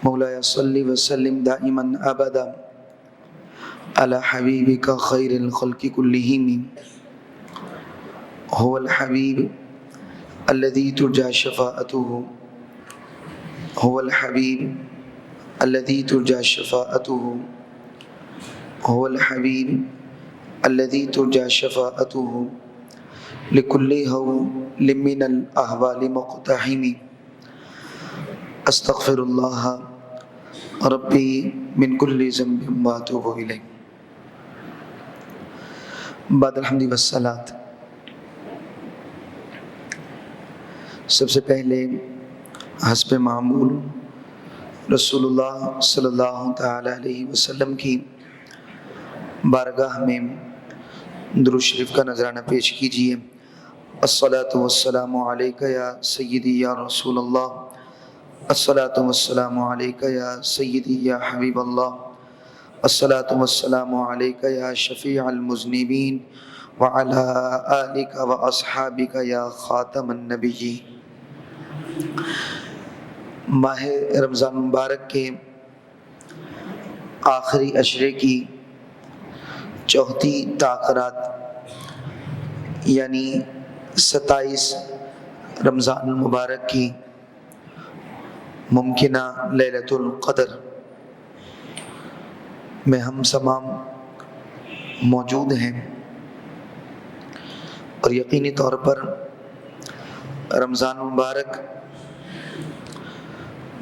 مولاي صل وسلم دائما ابدا على حبيبك خير الخلق كلهم هو الحبيب الذي ترجى شفاعته هو الحبيب الذي ترجى شفاعته هو الحبيب الذي ترجى شفاعته لكل هول من الأهوال مقتحم استغفر الله ربي من كل ذنب واتوب إليه بعد الحمد والصلاۃ۔ سب سے پہلے حسب معمول رسول اللہ صلی اللہ تعالی علیہ وسلم کی بارگاہ میں درود شریف کا نذرانہ پیش کیجیے۔ الصلاۃ والسلام علیک یا سیدی یا رسول اللہ، الصلاۃ والسلام علیک یا سیدی یا حبیب اللہ، الصلاۃ والسلام علیک یا شفیع المذنبین وعلی آلک واصحابک یا خاتم النبیین۔ ماہ رمضان مبارک کے آخری عشرے کی چوتھی تاخیرات یعنی 27 رمضان المبارک کی ممکنہ لیلۃ القدر میں ہم تمام موجود ہیں، اور یقینی طور پر رمضان المبارک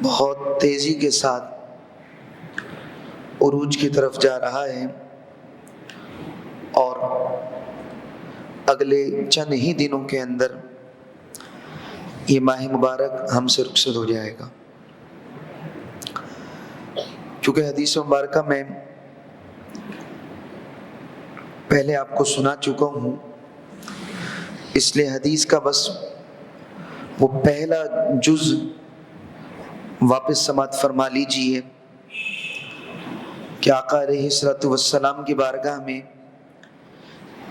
بہت تیزی کے ساتھ عروج کی طرف جا رہا ہے، اور اگلے چند ہی دنوں کے اندر یہ ماہ مبارک ہم سے رخصت ہو جائے گا۔ کیونکہ حدیث مبارکہ میں پہلے آپ کو سنا چکا ہوں، اس لیے حدیث کا بس وہ پہلا جز واپس سماعت فرما لیجئے کہ آقا علیہ الصلوۃ والسلام کی بارگاہ میں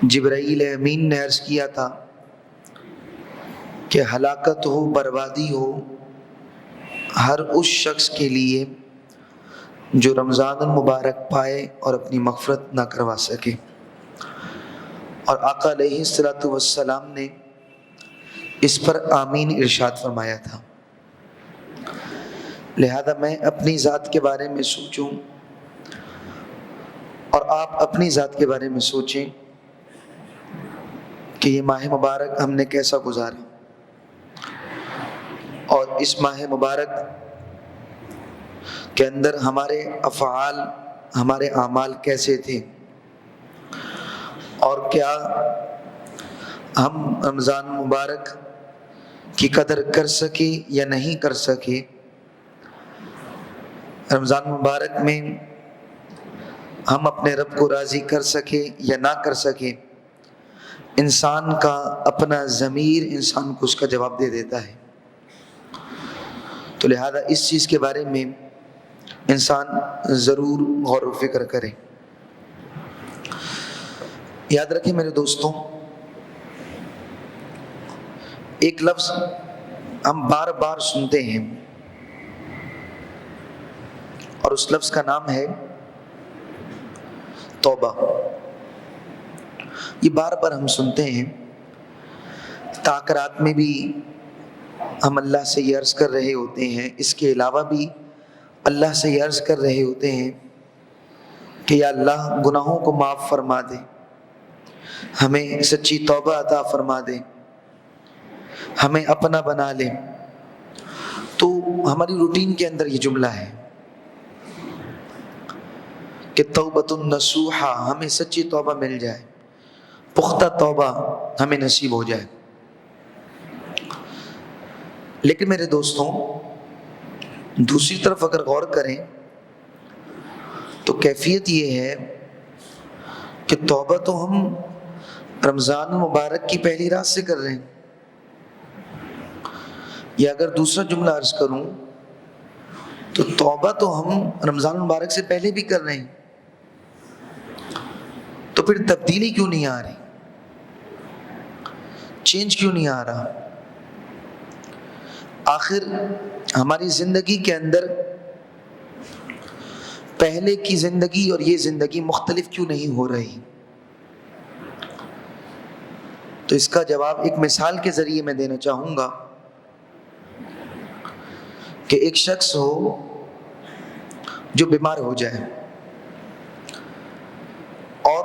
جبرائیل امین نے عرض کیا تھا کہ ہلاکت ہو، بربادی ہو ہر اس شخص کے لیے جو رمضان المبارک پائے اور اپنی مغفرت نہ کروا سکے، اور آقا علیہ الصلوۃ والسلام نے اس پر آمین ارشاد فرمایا تھا۔ لہذا میں اپنی ذات کے بارے میں سوچوں اور آپ اپنی ذات کے بارے میں سوچیں کہ یہ ماہ مبارک ہم نے کیسا گزارا، اور اس ماہ مبارک کے اندر ہمارے افعال، ہمارے اعمال کیسے تھے، اور کیا ہم رمضان مبارک کی قدر کر سکے یا نہیں کر سکے۔ رمضان مبارک میں ہم اپنے رب کو راضی کر سکے یا نہ کر سکے، انسان کا اپنا ضمیر انسان کو اس کا جواب دے دیتا ہے۔ تو لہذا اس چیز کے بارے میں انسان ضرور غور و فکر کرے۔ یاد رکھیں میرے دوستوں، ایک لفظ ہم بار بار سنتے ہیں، اور اس لفظ کا نام ہے توبہ۔ یہ بار بار ہم سنتے ہیں، تاخیرات میں بھی ہم اللہ سے یہ عرض کر رہے ہوتے ہیں، اس کے علاوہ بھی اللہ سے یہ عرض کر رہے ہوتے ہیں کہ یا اللہ گناہوں کو معاف فرما دے، ہمیں سچی توبہ عطا فرما دے، ہمیں اپنا بنا لے۔ تو ہماری روٹین کے اندر یہ جملہ ہے کہ توبۃ النصوحہ، ہمیں سچی توبہ مل جائے، پختہ توبہ ہمیں نصیب ہو جائے۔ لیکن میرے دوستوں، دوسری طرف اگر غور کریں تو کیفیت یہ ہے کہ توبہ تو ہم رمضان مبارک کی پہلی رات سے کر رہے ہیں، یا اگر دوسرا جملہ عرض کروں تو توبہ تو ہم رمضان مبارک سے پہلے بھی کر رہے ہیں، تو پھر تبدیلی کیوں نہیں آ رہی، چینج کیوں نہیں آ رہا؟ آخر ہماری زندگی کے اندر پہلے کی زندگی اور یہ زندگی مختلف کیوں نہیں ہو رہی؟ تو اس کا جواب ایک مثال کے ذریعے میں دینا چاہوں گا کہ ایک شخص ہو جو بیمار ہو جائے اور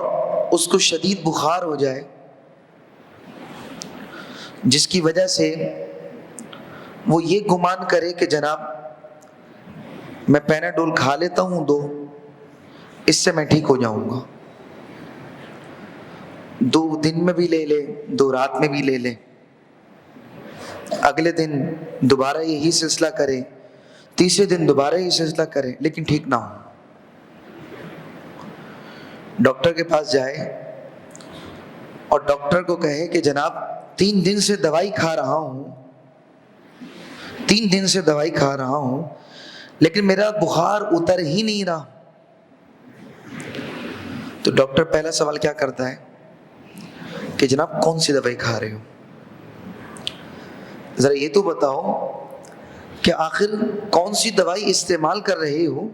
اس کو شدید بخار ہو جائے، جس کی وجہ سے وہ یہ گمان کرے کہ جناب میں پیناڈول کھا لیتا ہوں 2، اس سے میں ٹھیک ہو جاؤں گا، 2 دن میں بھی لے لے، 2 رات میں بھی لے لے، اگلے دن دوبارہ یہی سلسلہ کرے، تیسرے دن دوبارہ یہی سلسلہ کرے، لیکن ٹھیک نہ ہو۔ ڈاکٹر کے پاس جائے اور ڈاکٹر کو کہے کہ جناب 3 دن سے دوائی کھا رہا ہوں، 3 دن سے دوائی کھا رہا ہوں، لیکن میرا بخار اتر ہی نہیں رہا۔ تو ڈاکٹر پہلا سوال کیا کرتا ہے کہ جناب کون سی دوائی کھا رہے ہو؟ ذرا یہ تو بتاؤ کہ آخر کون سی دوائی استعمال کر رہے ہو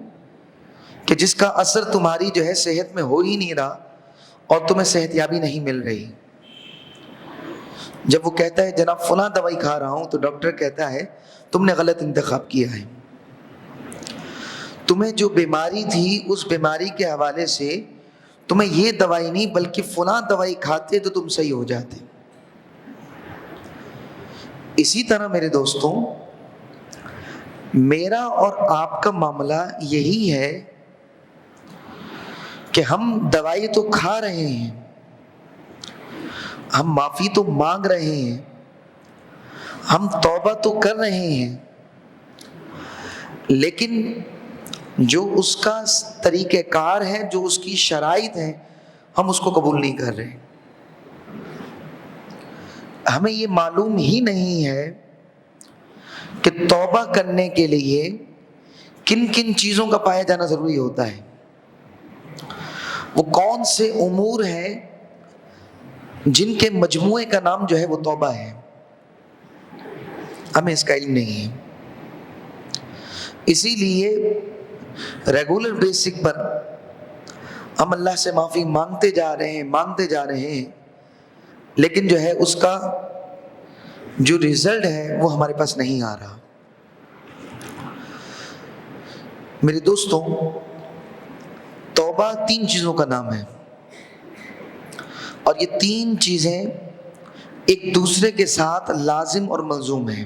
کہ جس کا اثر تمہاری جو ہے صحت میں ہو ہی نہیں رہا اور تمہیں صحت یابی نہیں مل رہی۔ جب وہ کہتا ہے جناب فلاں دوائی کھا رہا ہوں، تو ڈاکٹر کہتا ہے تم نے غلط انتخاب کیا ہے، تمہیں جو بیماری تھی اس بیماری کے حوالے سے تمہیں یہ دوائی نہیں بلکہ فلاں دوائی کھاتے تو تم صحیح ہو جاتے۔ اسی طرح میرے دوستوں، میرا اور آپ کا معاملہ یہی ہے کہ ہم دوائی تو کھا رہے ہیں، ہم معافی تو مانگ رہے ہیں، ہم توبہ تو کر رہے ہیں، لیکن جو اس کا طریقہ کار ہے، جو اس کی شرائط ہیں، ہم اس کو قبول نہیں کر رہے۔ ہمیں یہ معلوم ہی نہیں ہے کہ توبہ کرنے کے لیے کن کن چیزوں کا پایا جانا ضروری ہوتا ہے، وہ کون سے امور ہیں جن کے مجموعے کا نام جو ہے وہ توبہ ہے۔ ہمیں اس کا علم نہیں ہے، اسی لیے ریگولر بیسک پر ہم اللہ سے معافی مانگتے جا رہے ہیں، لیکن جو ہے اس کا جو رزلٹ ہے وہ ہمارے پاس نہیں آ رہا۔ میرے دوستوں، توبہ 3 چیزوں کا نام ہے، اور یہ 3 چیزیں ایک دوسرے کے ساتھ لازم اور ملزوم ہیں،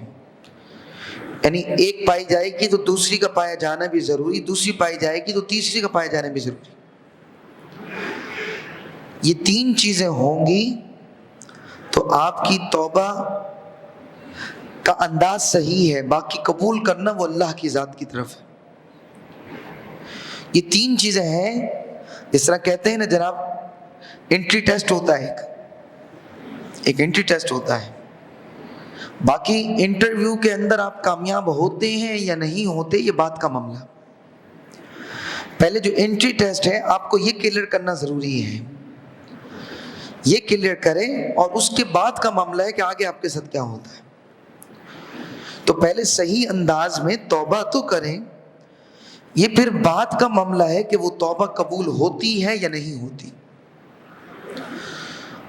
یعنی ایک پائی جائے گی تو دوسری کا پایا جانا بھی ضروری، دوسری پائی جائے گی تو تیسری کا پایا جانا بھی ضروری۔ یہ 3 چیزیں ہوں گی تو آپ کی توبہ کا انداز صحیح ہے، باقی قبول کرنا وہ اللہ کی ذات کی طرف ہے۔ یہ 3 چیزیں ہیں، جس طرح کہتے ہیں نا جناب انٹری ٹیسٹ ہوتا ہے، ایک انٹری ٹیسٹ ہوتا ہے، باقی انٹرویو کے اندر آپ کامیاب ہوتے ہیں یا نہیں ہوتے یہ بات کا معاملہ۔ پہلے جو انٹری ٹیسٹ ہے آپ کو یہ کلیئر کرنا ضروری ہے، یہ کلیئر کریں، اور اس کے بعد کا معاملہ ہے کہ آگے آپ کے ساتھ کیا ہوتا ہے۔ تو پہلے صحیح انداز میں توبہ تو کریں، یہ پھر بات کا معاملہ ہے کہ وہ توبہ قبول ہوتی ہے یا نہیں ہوتی۔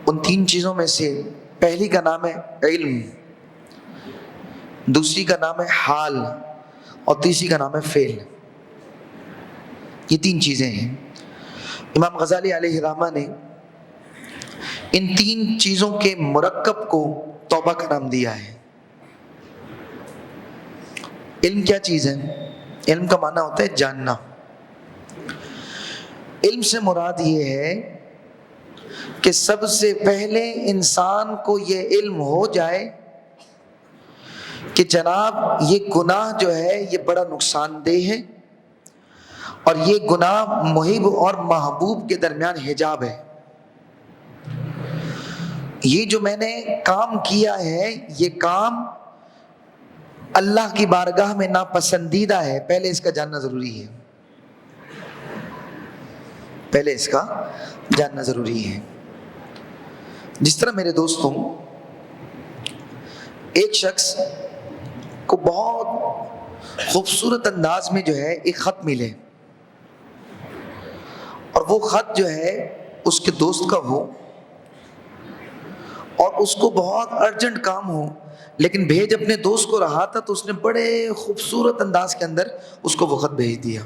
ان 3 چیزوں میں سے پہلی کا نام ہے علم، دوسری کا نام ہے حال، اور تیسری کا نام ہے فعل۔ یہ 3 چیزیں ہیں۔ امام غزالی علیہ الرحمہ نے ان 3 چیزوں کے مرکب کو توبہ کا نام دیا ہے۔ علم کیا چیز ہے؟ علم کا معنی ہوتا ہے جاننا۔ علم سے مراد یہ ہے کہ سب سے پہلے انسان کو یہ علم ہو جائے کہ جناب یہ گناہ جو ہے یہ بڑا نقصان دہ ہے، اور یہ گناہ محب اور محبوب کے درمیان حجاب ہے۔ یہ جو میں نے کام کیا ہے یہ کام اللہ کی بارگاہ میں ناپسندیدہ ہے، پہلے اس کا جاننا ضروری ہے، پہلے اس کا جاننا ضروری ہے۔ جس طرح میرے دوستوں، ایک شخص کو بہت خوبصورت انداز میں جو ہے ایک خط ملے، وہ خط جو ہے اس کے دوست کا ہو اور اس کو بہت ارجنٹ کام ہو، لیکن بھیج اپنے دوست کو رہا تھا، تو اس نے بڑے خوبصورت انداز کے اندر اس کو وہ خط بھیج دیا۔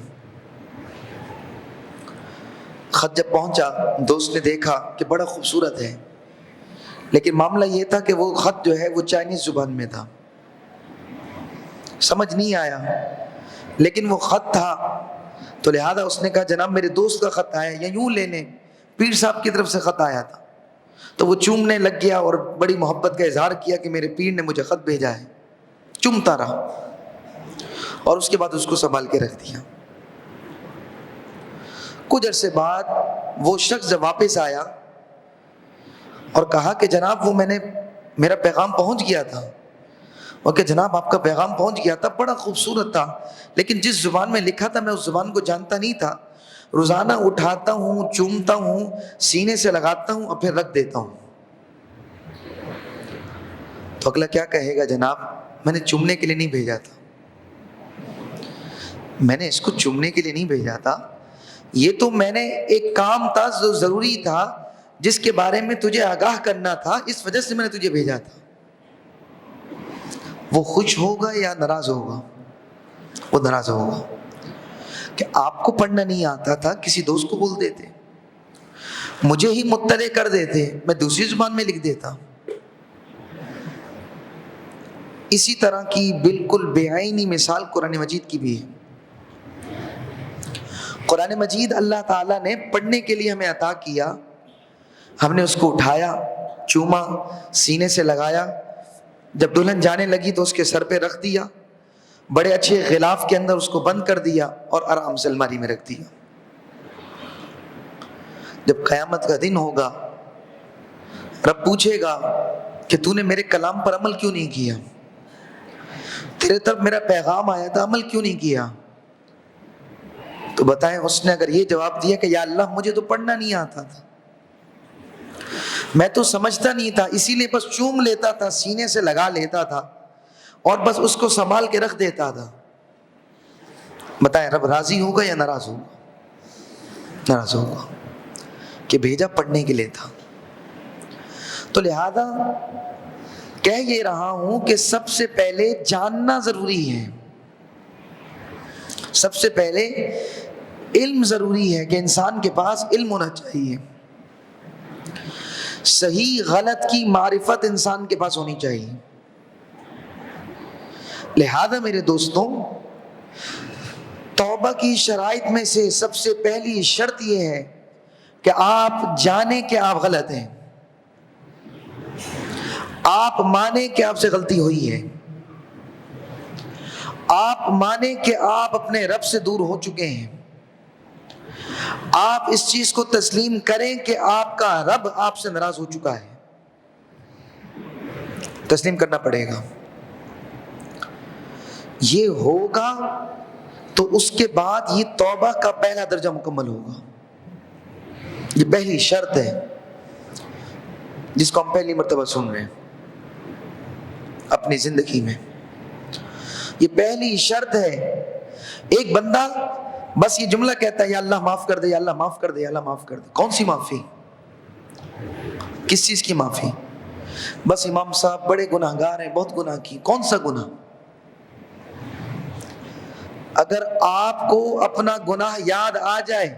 خط جب پہنچا، دوست نے دیکھا کہ بڑا خوبصورت ہے، لیکن معاملہ یہ تھا کہ وہ خط جو ہے وہ چائنیز زبان میں تھا، سمجھ نہیں آیا، لیکن وہ خط تھا، تو لہذا اس نے کہا جناب میرے دوست کا خط آیا، یا یوں لے لیں پیر صاحب کی طرف سے خط آیا تھا۔ تو وہ چومنے لگ گیا اور بڑی محبت کا اظہار کیا کہ میرے پیر نے مجھے خط بھیجا ہے، چومتا رہا، اور اس کے بعد اس کو سنبھال کے رکھ دیا۔ کچھ عرصے بعد وہ شخص جب واپس آیا اور کہا کہ جناب وہ میرا پیغام پہنچ گیا تھا، اور کہ جناب آپ کا پیغام پہنچ گیا تھا، بڑا خوبصورت تھا، لیکن جس زبان میں لکھا تھا میں اس زبان کو جانتا نہیں تھا، روزانہ اٹھاتا ہوں، چومتا ہوں، سینے سے لگاتا ہوں اور پھر رکھ دیتا ہوں۔ تو اگلا کیا کہے گا، جناب میں نے چومنے کے لیے نہیں بھیجا تھا، میں نے اس کو چومنے کے لیے نہیں بھیجا تھا، یہ تو میں نے ایک کام تھا جو ضروری تھا، جس کے بارے میں تجھے آگاہ کرنا تھا، اس وجہ سے میں نے تجھے بھیجا تھا۔ وہ خوش ہوگا یا ناراض ہوگا؟ وہ ناراض ہوگا کہ آپ کو پڑھنا نہیں آتا تھا، کسی دوست کو بول دیتے، مجھے ہی مطلع کر دیتے، میں دوسری زبان میں لکھ دیتا۔ اسی طرح کی بالکل بے عینی مثال قرآن مجید کی بھی ہے۔ قرآن مجید اللہ تعالیٰ نے پڑھنے کے لیے ہمیں عطا کیا، ہم نے اس کو اٹھایا، چوما، سینے سے لگایا، جب دلہن جانے لگی تو اس کے سر پہ رکھ دیا، بڑے اچھے غلاف کے اندر اس کو بند کر دیا اور آرام سے الماری میں رکھ دیا۔ جب قیامت کا دن ہوگا، رب پوچھے گا کہ تو نے میرے کلام پر عمل کیوں نہیں کیا، تیرے طرف میرا پیغام آیا تھا، عمل کیوں نہیں کیا؟ تو بتائیں اس نے اگر یہ جواب دیا کہ یا اللہ مجھے تو پڑھنا نہیں آتا تھا، میں تو سمجھتا نہیں تھا، اسی لیے بس چوم لیتا تھا، سینے سے لگا لیتا تھا اور بس اس کو سنبھال کے رکھ دیتا تھا، بتائیں رب راضی ہوگا یا ناراض ہوگا؟ ناراض ہوگا کہ بھیجا پڑھنے کے لیے تھا۔ تو لہذا کہہ یہ رہا ہوں کہ سب سے پہلے جاننا ضروری ہے، سب سے پہلے علم ضروری ہے کہ انسان کے پاس علم ہونا چاہیے، صحیح غلط کی معرفت انسان کے پاس ہونی چاہیے۔ لہذا میرے دوستوں، توبہ کی شرائط میں سے سب سے پہلی شرط یہ ہے کہ آپ جانیں کہ آپ غلط ہیں، آپ مانیں کہ آپ سے غلطی ہوئی ہے، آپ مانیں کہ آپ اپنے رب سے دور ہو چکے ہیں، آپ اس چیز کو تسلیم کریں کہ آپ کا رب آپ سے ناراض ہو چکا ہے، تسلیم کرنا پڑے گا۔ یہ ہوگا تو اس کے بعد یہ توبہ کا پہلا درجہ مکمل ہوگا، یہ پہلی شرط ہے جس کو ہم پہلی مرتبہ سن رہے ہیں اپنی زندگی میں، یہ پہلی شرط ہے۔ ایک بندہ بس یہ جملہ کہتا ہے یا اللہ معاف کر دے، یا اللہ معاف کر دے، یا اللہ معاف کر دے، کون سی معافی؟ کس چیز کی معافی؟ بس امام صاحب بڑے گناہ گار ہیں، بہت گناہ کی، کون سا گناہ؟ اگر آپ کو اپنا گناہ یاد آ جائے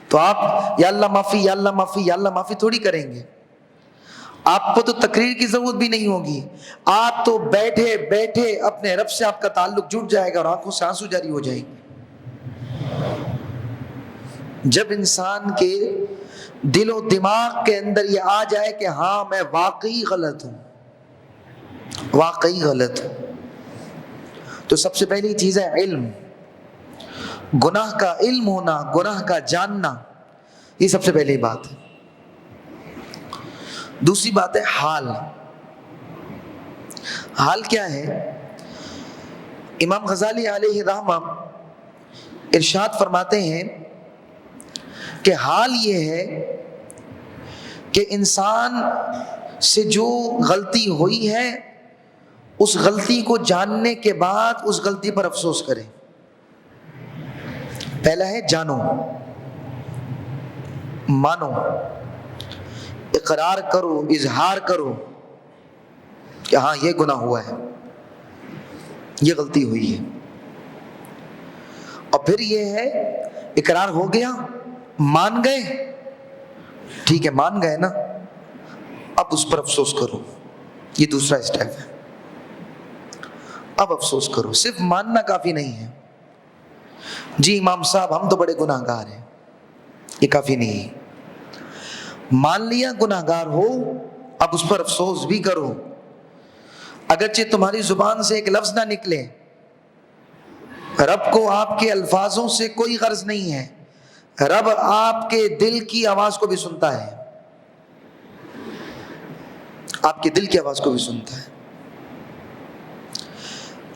تو آپ یا اللہ معافی، یا اللہ معافی، یا اللہ معافی تھوڑی کریں گے، آپ کو تو تقریر کی ضرورت بھی نہیں ہوگی، آپ تو بیٹھے بیٹھے اپنے رب سے آپ کا تعلق جڑ جائے گا اور آنکھوں سے آنسو جاری ہو جائیں گے۔ جب انسان کے دل و دماغ کے اندر یہ آ جائے کہ ہاں میں واقعی غلط ہوں، واقعی غلط ہوں، تو سب سے پہلی چیز ہے علم، گناہ کا علم ہونا، گناہ کا جاننا، یہ سب سے پہلی بات ہے۔ دوسری بات ہے حال۔ حال کیا ہے؟ امام غزالی علیہ رحمہ ارشاد فرماتے ہیں کہ حال یہ ہے کہ انسان سے جو غلطی ہوئی ہے اس غلطی کو جاننے کے بعد اس غلطی پر افسوس کرے۔ پہلا ہے جانو، مانو، اقرار کرو، اظہار کرو کہ ہاں یہ گناہ ہوا ہے، یہ غلطی ہوئی ہے. اور پھر یہ ہے اقرار ہو گیا، مان گئے، ٹھیک ہے مان گئے نا، اب اس پر افسوس کرو. یہ دوسرا اسٹیپ ہے. اب افسوس کرو. صرف ماننا کافی نہیں ہے. جی امام صاحب ہم تو بڑے گناہ گار ہیں، یہ کافی نہیں ہے. مان لیا گناہ گار ہو، اب اس پر افسوس بھی کرو. اگرچہ تمہاری زبان سے ایک لفظ نہ نکلے، رب کو آپ کے الفاظوں سے کوئی غرض نہیں ہے. رب آپ کے دل کی آواز کو بھی سنتا ہے، آپ کے دل کی آواز کو بھی سنتا ہے.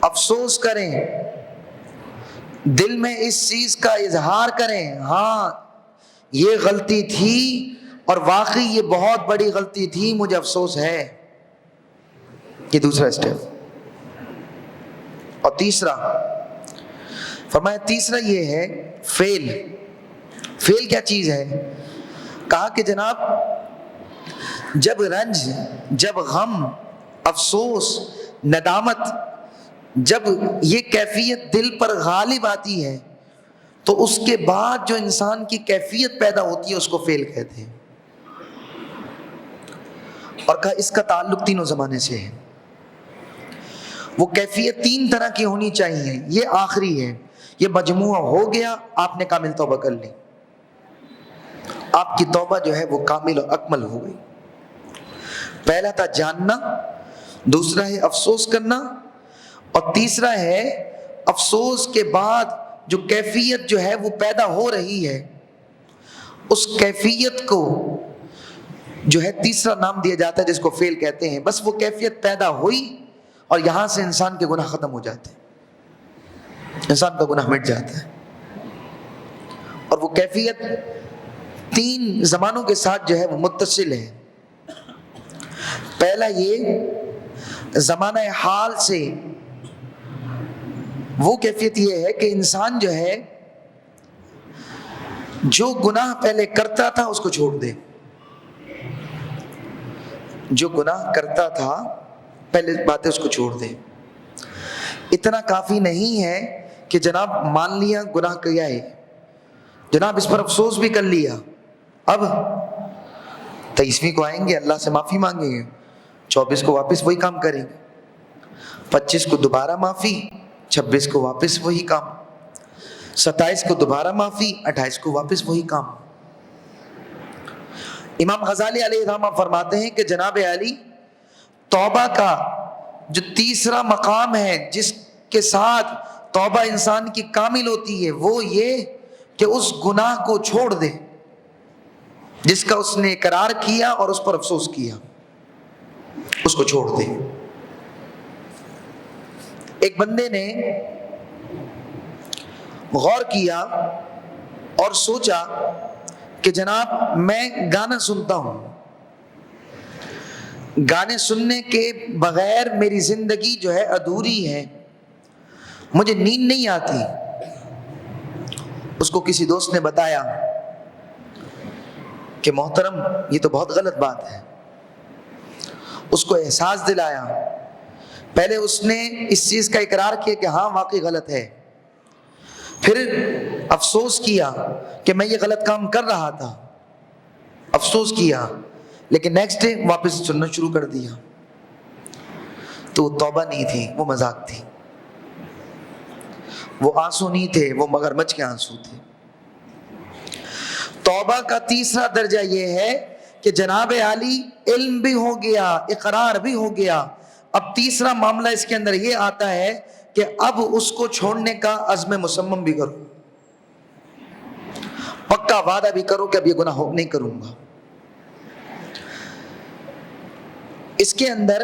افسوس کریں، دل میں اس چیز کا اظہار کریں، ہاں یہ غلطی تھی اور واقعی یہ بہت بڑی غلطی تھی، مجھے افسوس ہے. یہ دوسرا اسٹیپ. اور تیسرا فرمایا، تیسرا یہ ہے فعل. فعل کیا چیز ہے؟ کہا کہ جناب جب رنج، جب غم، افسوس، ندامت، جب یہ کیفیت دل پر غالب آتی ہے تو اس کے بعد جو انسان کی کیفیت پیدا ہوتی ہے اس کو فعل کہتے ہیں. اور کہا اس کا تعلق تینوں زمانے سے ہے. وہ کیفیت تین طرح کی ہونی چاہیے. یہ آخری ہے، یہ مجموعہ ہو گیا، آپ نے کامل توبہ کر لی، آپ کی توبہ جو ہے وہ کامل اور اکمل ہو گئی. پہلا تھا جاننا، دوسرا ہے افسوس کرنا، اور تیسرا ہے افسوس کے بعد جو کیفیت جو ہے وہ پیدا ہو رہی ہے، اس کیفیت کو جو ہے تیسرا نام دیا جاتا ہے جس کو فعل کہتے ہیں. بس وہ کیفیت پیدا ہوئی اور یہاں سے انسان کے گناہ ختم ہو جاتے ہیں، انسان کا گناہ مٹ جاتا ہے. اور وہ کیفیت تین زمانوں کے ساتھ جو ہے وہ متصل ہے. پہلا یہ زمانہ حال سے، وہ کیفیت یہ ہے کہ انسان جو ہے جو گناہ پہلے کرتا تھا اس کو چھوڑ دے. جو گناہ کرتا تھا پہلے باتیں اس کو چھوڑ دے. اتنا کافی نہیں ہے کہ جناب مان لیا گناہ کیا ہے، جناب اس پر افسوس بھی کر لیا، اب 23ویں کو آئیں گے اللہ سے معافی مانگیں گے، 24 کو واپس وہی کام کریں گے، 25 کو دوبارہ معافی، 26 کو واپس وہی کام، 27 کو دوبارہ معافی، 28 کو واپس وہی کام. امام غزالی علیہ الرحمہ فرماتے ہیں کہ جناب علی توبہ کا جو تیسرا مقام ہے جس کے ساتھ توبہ انسان کی کامل ہوتی ہے وہ یہ کہ اس گناہ کو چھوڑ دے جس کا اس نے اقرار کیا اور اس پر افسوس کیا، اس کو چھوڑ دے. ایک بندے نے غور کیا اور سوچا کہ جناب میں گانا سنتا ہوں، گانے سننے کے بغیر میری زندگی جو ہے ادھوری ہے، مجھے نیند نہیں آتی. اس کو کسی دوست نے بتایا کہ محترم یہ تو بہت غلط بات ہے. اس کو احساس دلایا. پہلے اس نے اس چیز کا اقرار کیا کہ ہاں واقعی غلط ہے، پھر افسوس کیا کہ میں یہ غلط کام کر رہا تھا، افسوس کیا، لیکن نیکسٹ ڈے واپس سننا شروع کر دیا. تو وہ توبہ نہیں تھی، وہ مذاق تھی، وہ آنسو نہیں تھے، وہ مگرمچھ کے آنسو تھے. توبہ کا تیسرا درجہ یہ ہے کہ جناب عالی علم بھی ہو گیا، اقرار بھی ہو گیا. اب تیسرا معاملہ اس کے اندر یہ آتا ہے کہ اب اس کو چھوڑنے کا عزم مصمم بھی کرو، پکا وعدہ بھی کرو کہ اب یہ گناہ نہیں کروں گا. اس کے اندر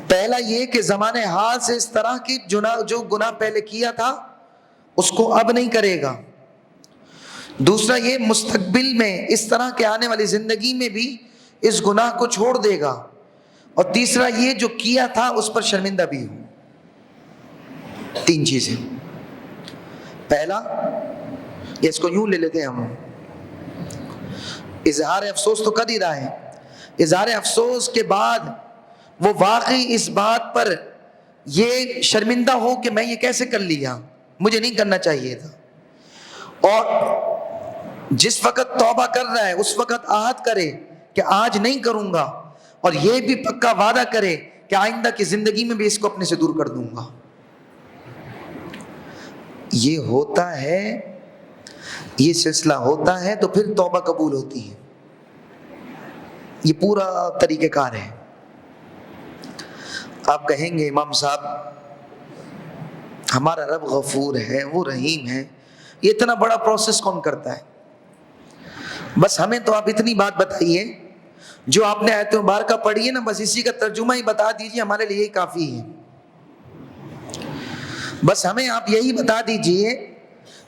پہلا یہ کہ زمانے حال سے اس طرح کی جو گناہ پہلے کیا تھا اس کو اب نہیں کرے گا. دوسرا یہ مستقبل میں اس طرح کے آنے والی زندگی میں بھی اس گناہ کو چھوڑ دے گا. اور تیسرا یہ جو کیا تھا اس پر شرمندہ بھی ہو. تین چیزیں. پہلا، یا اس کو یوں لے لیتے ہیں ہم، اظہار افسوس تو کر ہی رہا ہے، اظہار افسوس کے بعد وہ واقعی اس بات پر یہ شرمندہ ہو کہ میں یہ کیسے کر لیا، مجھے نہیں کرنا چاہیے تھا، اور جس وقت توبہ کر رہا ہے اس وقت عہد کرے کہ آج نہیں کروں گا، اور یہ بھی پکا وعدہ کرے کہ آئندہ کی زندگی میں بھی اس کو اپنے سے دور کر دوں گا۔ یہ ہوتا ہے، یہ سلسلہ ہوتا ہے تو پھر توبہ قبول ہوتی ہے۔ یہ پورا طریقہ کار ہے۔ آپ کہیں گے امام صاحب ہمارا رب غفور ہے، وہ رحیم ہے، یہ اتنا بڑا پروسیس کون کرتا ہے؟ بس ہمیں تو آپ اتنی بات بتائیے، جو آپ نے آیت مبارکہ پڑھی ہے نا، بس اسی کا ترجمہ ہی بتا دیجیے، ہمارے لیے یہی کافی ہے۔ بس ہمیں آپ یہی بتا دیجئے،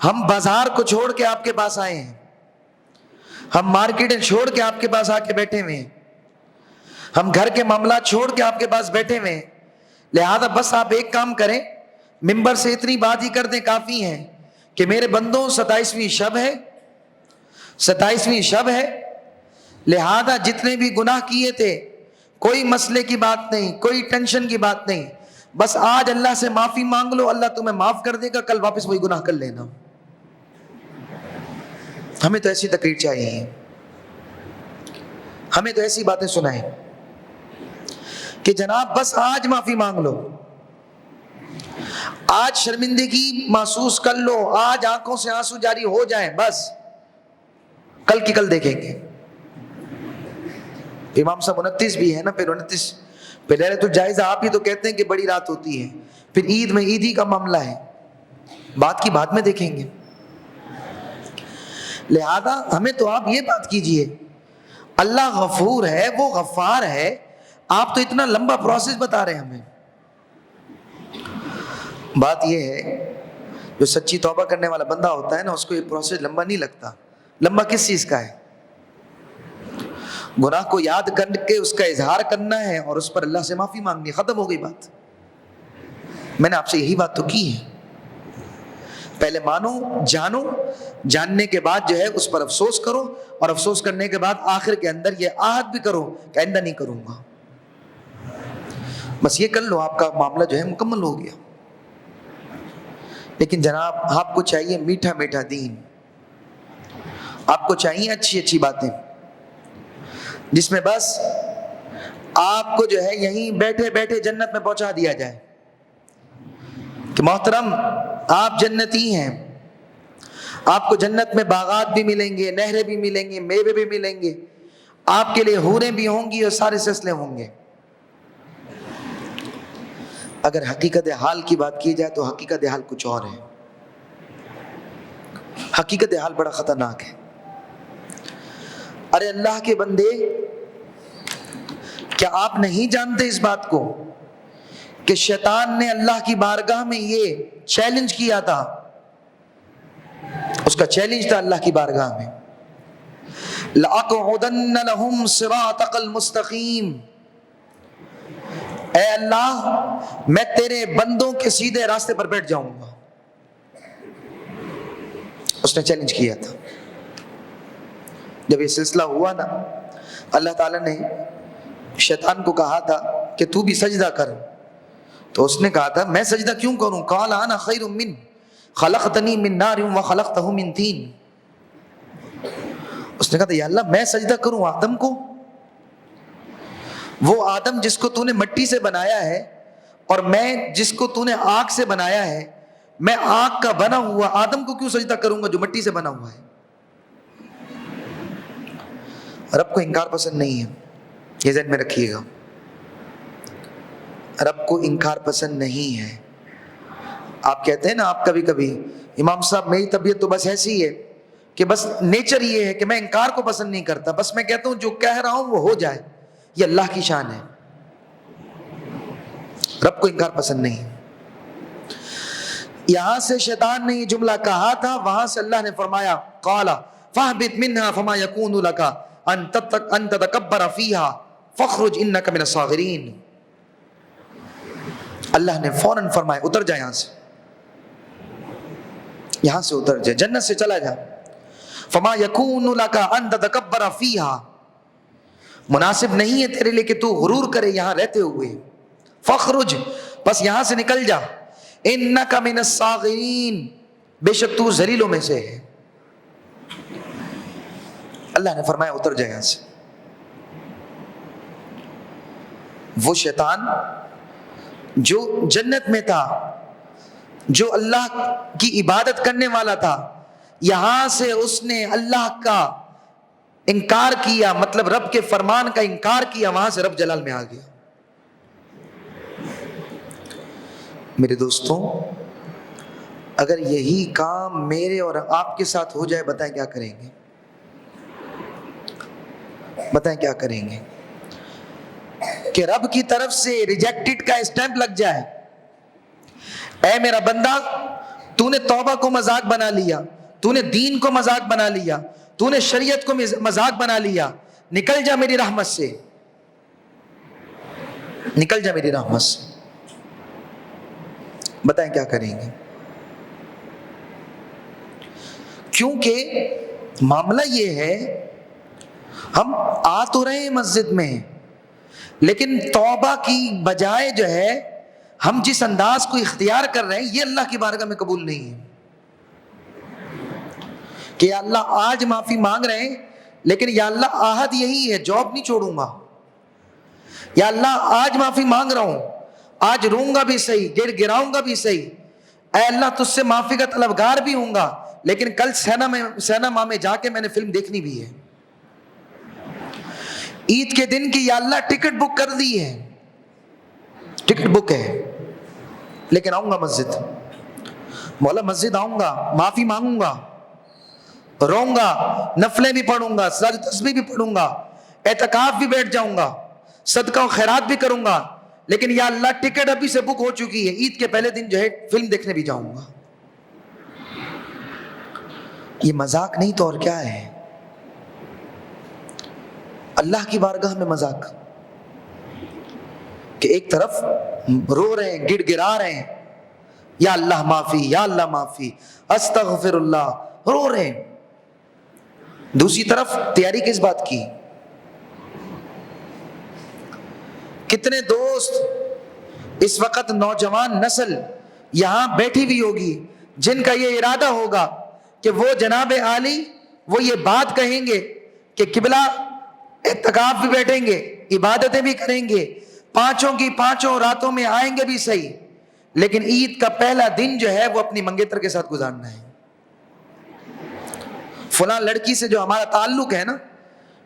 ہم بازار کو چھوڑ کے آپ کے پاس آئے ہیں، ہم مارکیٹیں چھوڑ کے آپ کے پاس آ کے بیٹھے ہوئے ہیں، ہم گھر کے معاملات چھوڑ کے آپ کے پاس بیٹھے ہوئے ہیں، لہذا بس آپ ایک کام کریں، ممبر سے اتنی بات ہی کر دیں کافی ہے کہ میرے بندوں 27ویں شب ہے، 27ویں شب ہے، لہذا جتنے بھی گناہ کیے تھے کوئی مسئلے کی بات نہیں، کوئی ٹینشن کی بات نہیں، بس آج اللہ سے معافی مانگ لو، اللہ تمہیں معاف کر دے گا، کل واپس وہی گناہ کر لینا۔ ہمیں تو ایسی تقریر چاہیے، ہمیں تو ایسی باتیں سنائیں کہ جناب بس آج معافی مانگ لو، آج شرمندگی محسوس کر لو، آج آنکھوں سے آنسو جاری ہو جائیں، بس کل کی کل دیکھیں گے۔ امام صاحب 29 بھی ہے نا، پھر 29 پھر ليلۃ الجائزہ آپ ہی تو کہتے ہیں کہ بڑی رات ہوتی ہے، پھر عید میں عید ہی کا معاملہ ہے، بات کی بات میں دیکھیں گے۔ لہذا ہمیں تو آپ یہ بات کیجئے، اللہ غفور ہے، وہ غفار ہے، آپ تو اتنا لمبا پروسیس بتا رہے ہیں ہمیں۔ بات یہ ہے جو سچی توبہ کرنے والا بندہ ہوتا ہے نا، اس کو یہ پروسیس لمبا نہیں لگتا۔ لمبا کس چیز کا ہے؟ گناہ کو یاد کر کے اس کا اظہار کرنا ہے اور اس پر اللہ سے معافی مانگنی، ختم ہو گئی بات۔ میں نے آپ سے یہی بات تو کی ہے، پہلے مانو، جانو، جاننے کے بعد جو ہے اس پر افسوس کرو، اور افسوس کرنے کے بعد آخر کے اندر یہ عہد بھی کرو کہ آئندہ نہیں کروں گا۔ بس یہ کر لو، آپ کا معاملہ جو ہے مکمل ہو گیا۔ لیکن جناب آپ کو چاہیے میٹھا میٹھا دین، آپ کو چاہیے اچھی اچھی باتیں، جس میں بس آپ کو جو ہے یہیں بیٹھے بیٹھے جنت میں پہنچا دیا جائے کہ محترم آپ جنتی ہیں، آپ کو جنت میں باغات بھی ملیں گے، نہریں بھی ملیں گے، میوے بھی ملیں گے، آپ کے لیے حوریں بھی ہوں گی اور سارے سلسلے ہوں گے۔ اگر حقیقت حال کی بات کی جائے تو حقیقت حال کچھ اور ہے، حقیقت حال بڑا خطرناک ہے۔ ارے اللہ کے بندے، کیا آپ نہیں جانتے اس بات کو کہ شیطان نے اللہ کی بارگاہ میں یہ چیلنج کیا تھا، اس کا چیلنج تھا اللہ کی بارگاہ میں، لَأَقْعُدَنَّ لَهُمْ صِرَاطَكَ الْمُسْتَقِيمَ، اے اللہ میں تیرے بندوں کے سیدھے راستے پر بیٹھ جاؤں گا۔ اس نے چیلنج کیا تھا۔ جب یہ سلسلہ ہوا نا، اللہ تعالیٰ نے شیطان کو کہا تھا کہ تو بھی سجدہ کر، تو اس نے کہا تھا میں سجدہ کیوں کروں، قال انا خیر من خلقتنی من نار وخلقتہ من طین۔ اس نے کہا تھا یا اللہ میں سجدہ کروں آدم کو، وہ آدم جس کو تو نے مٹی سے بنایا ہے، اور میں جس کو تو نے آگ سے بنایا ہے، میں آگ کا بنا ہوا آدم کو کیوں سجدہ کروں گا جو مٹی سے بنا ہوا ہے۔ رب کو انکار پسند نہیں ہے، یہ ذہن میں رکھیے گا، رب کو انکار پسند نہیں ہے۔ آپ کہتے ہیں نا، آپ کبھی کبھی امام صاحب میری طبیعت تو بس ایسی ہے کہ بس نیچر یہ ہے کہ میں انکار کو پسند نہیں کرتا، بس میں کہتا ہوں جو کہہ رہا ہوں وہ ہو جائے، یہ اللہ کی شان ہے۔ رب کو انکار پسند نہیں۔ یہاں سے شیطان نے یہ جملہ کہا تھا، وہاں سے اللہ نے فرمایا قال فاہبط منها فما يكون لك ان تتكبر فيها فاخرج انك من الصاغرين۔ اللہ نے فوراً فرمایا اتر جا، یہاں سے اتر جا، جنت سے چلا جا، فما یکون لک ان تتکبر فیہا، مناسب نہیں ہے تیرے لیے کہ تو غرور کرے یہاں رہتے ہوئے، فخرج، بس یہاں سے نکل جا، انک من الصاغرین، بے شک تو ذلیلوں میں سے ہے۔ اللہ نے فرمایا اتر جائے یہاں سے۔ وہ شیطان جو جنت میں تھا، جو اللہ کی عبادت کرنے والا تھا، یہاں سے اس نے اللہ کا انکار کیا، مطلب رب کے فرمان کا انکار کیا، وہاں سے رب جلال میں آ گیا۔ میرے دوستوں، اگر یہی کام میرے اور آپ کے ساتھ ہو جائے، بتائیں کیا کریں گے؟ بتائیں کیا کریں گے؟ کہ رب کی طرف سے ریجیکٹڈ کا اسٹیمپ لگ جائے، اے میرا بندہ تو نے توبہ کو مذاق بنا لیا، تو نے دین کو مذاق بنا لیا، تو نے شریعت کو مذاق بنا لیا، نکل جا میری رحمت سے، نکل جا میری رحمت سے۔ بتائیں کیا کریں گے؟ کیونکہ معاملہ یہ ہے، ہم آ تو رہے ہیں مسجد میں، لیکن توبہ کی بجائے جو ہے ہم جس انداز کو اختیار کر رہے ہیں، یہ اللہ کی بارگاہ میں قبول نہیں ہے۔ کہ یا اللہ آج معافی مانگ رہے ہیں، لیکن یا اللہ عہد یہی ہے، جاب نہیں چھوڑوں گا۔ یا اللہ آج معافی مانگ رہا ہوں، آج روں گا بھی صحیح، گڑ گراؤں گا بھی صحیح، اے اللہ تجھ سے معافی کا طلبگار بھی ہوں گا، لیکن کل سینما میں جا کے میں نے فلم دیکھنی بھی ہے۔ عید کے دن کی یا اللہ ٹکٹ بک کر دی ہے، ٹکٹ بک ہے، لیکن آؤں گا مسجد، مولا مسجد آؤں گا، معافی مانگوں گا، روں گا، نفلیں بھی پڑھوں گا، سجدہ تسبیح بھی پڑھوں گا، اعتکاف بھی بیٹھ جاؤں گا، صدقہ و خیرات بھی کروں گا، لیکن یا اللہ ٹکٹ ابھی سے بک ہو چکی ہے، عید کے پہلے دن جو ہے فلم دیکھنے بھی جاؤں گا۔ یہ مذاق نہیں تو اور کیا ہے؟ اللہ کی بارگاہ میں مذاق، کہ ایک طرف رو رہے ہیں، گڑ گرا رہے ہیں، یا اللہ معافی، یا اللہ معافی، استغفر اللہ، رو رہے ہیں، دوسری طرف تیاری کس بات کی؟ کتنے دوست اس وقت نوجوان نسل یہاں بیٹھی ہوئی ہوگی جن کا یہ ارادہ ہوگا کہ وہ جناب عالی وہ یہ بات کہیں گے کہ قبلہ اعتکاف بھی بیٹھیں گے، عبادتیں بھی کریں گے، پانچوں کی پانچوں راتوں میں آئیں گے بھی صحیح، لیکن عید کا پہلا دن جو ہے وہ اپنی منگیتر کے ساتھ گزارنا ہے۔ فلاں لڑکی سے جو ہمارا تعلق ہے نا،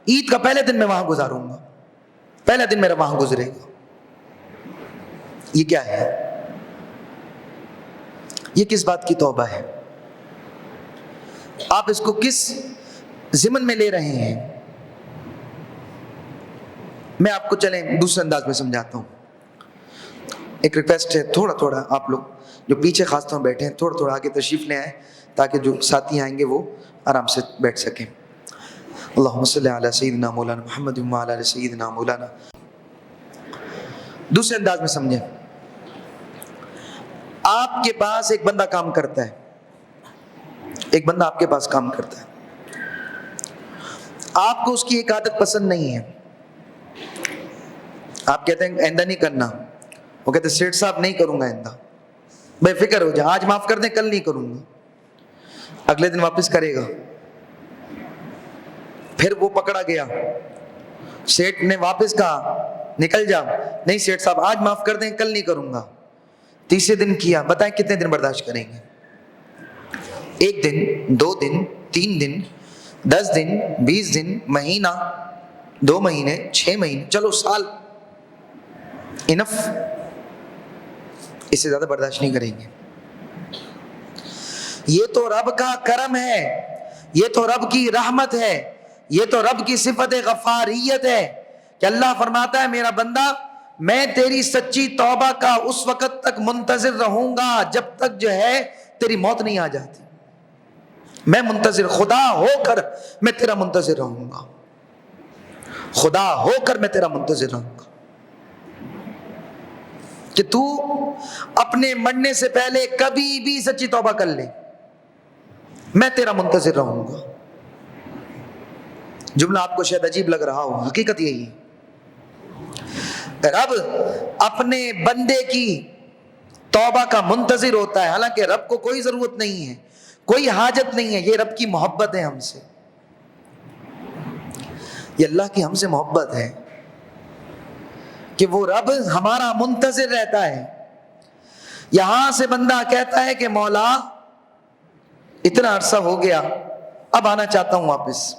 عید کا پہلے دن میں وہاں گزاروں گا، پہلا دن میرا وہاں گزرے گا۔ یہ کیا ہے؟ یہ کس بات کی توبہ ہے؟ آپ اس کو کس ضمن میں لے رہے ہیں؟ میں آپ کو چلیں دوسرے انداز میں سمجھاتا ہوں۔ ایک ریکویسٹ ہے، تھوڑا تھوڑا آپ لوگ جو پیچھے خاص طور بیٹھے ہیں تھوڑا تھوڑا آگے تشریف لے آئیں، تاکہ جو ساتھی آئیں گے وہ آرام سے بیٹھ سکیں۔ اللہم صلی علی سیدنا مولانا محمد وعلی آل سیدنا مولانا۔ دوسرے انداز میں سمجھیں، آپ کے پاس ایک بندہ کام کرتا ہے، ایک بندہ آپ کے پاس کام کرتا ہے، آپ کو اس کی ایک عادت پسند نہیں ہے، آپ کہتے ہیں آئندہ نہیں کرنا، وہ کہتے ہیں سیٹھ صاحب نہیں کروں گا آئندہ، بے فکر ہو جائے، آج معاف کر دیں کل نہیں کروں گا، اگلے دن واپس کرے گا، پھر وہ پکڑا گیا، سیٹھ نے واپس کہا نکل جا، نہیں سیٹھ صاحب آج معاف کر دیں کل نہیں کروں گا، تیسرے دن کیا، بتائیں کتنے دن برداشت کریں گے؟ ایک دن، 2 دن، 3 دن، 10 دن، 20 دن، مہینہ، 2 مہینے، 6 مہینے، چلو سال، انف، اس سے زیادہ برداشت نہیں کریں گے۔ یہ تو رب کا کرم ہے، یہ تو رب کی رحمت ہے، یہ تو رب کی صفت غفاریت ہے کہ اللہ فرماتا ہے میرا بندہ میں تیری سچی توبہ کا اس وقت تک منتظر رہوں گا جب تک جو ہے تیری موت نہیں آ جاتی، میں منتظر، خدا ہو کر میں تیرا منتظر رہوں گا، خدا ہو کر میں تیرا منتظر رہوں گا کہ تو اپنے مرنے سے پہلے کبھی بھی سچی توبہ کر لے، میں تیرا منتظر رہوں گا۔ جملہ آپ کو شاید عجیب لگ رہا ہو، حقیقت یہی ہے، رب اپنے بندے کی توبہ کا منتظر ہوتا ہے، حالانکہ رب کو کوئی ضرورت نہیں ہے، کوئی حاجت نہیں ہے، یہ رب کی محبت ہے ہم سے، یہ اللہ کی ہم سے محبت ہے کہ وہ رب ہمارا منتظر رہتا ہے۔ یہاں سے بندہ کہتا ہے کہ مولا اتنا عرصہ ہو گیا، اب آنا چاہتا ہوں واپس،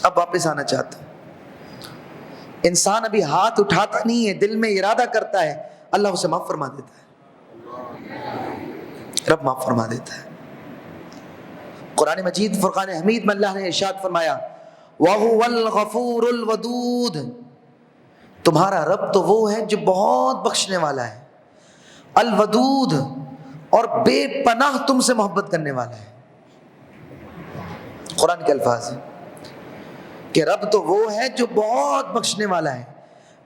اب واپس آنا چاہتا ہوں۔ انسان ابھی ہاتھ اٹھاتا نہیں ہے، دل میں ارادہ کرتا ہے، اللہ اسے معاف فرما دیتا ہے، رب معاف فرما دیتا ہے۔ قرآن مجید فرقان حمید میں اللہ نے ارشاد فرمایا وَهُوَ الْغَفُورُ الْوَدُودُ، تمہارا رب تو وہ ہے جو بہت بخشنے والا ہے، الودود، اور بے پناہ تم سے محبت کرنے والا ہے۔ قرآن کے الفاظ ہیں کہ رب تو وہ ہے جو بہت بخشنے والا ہے،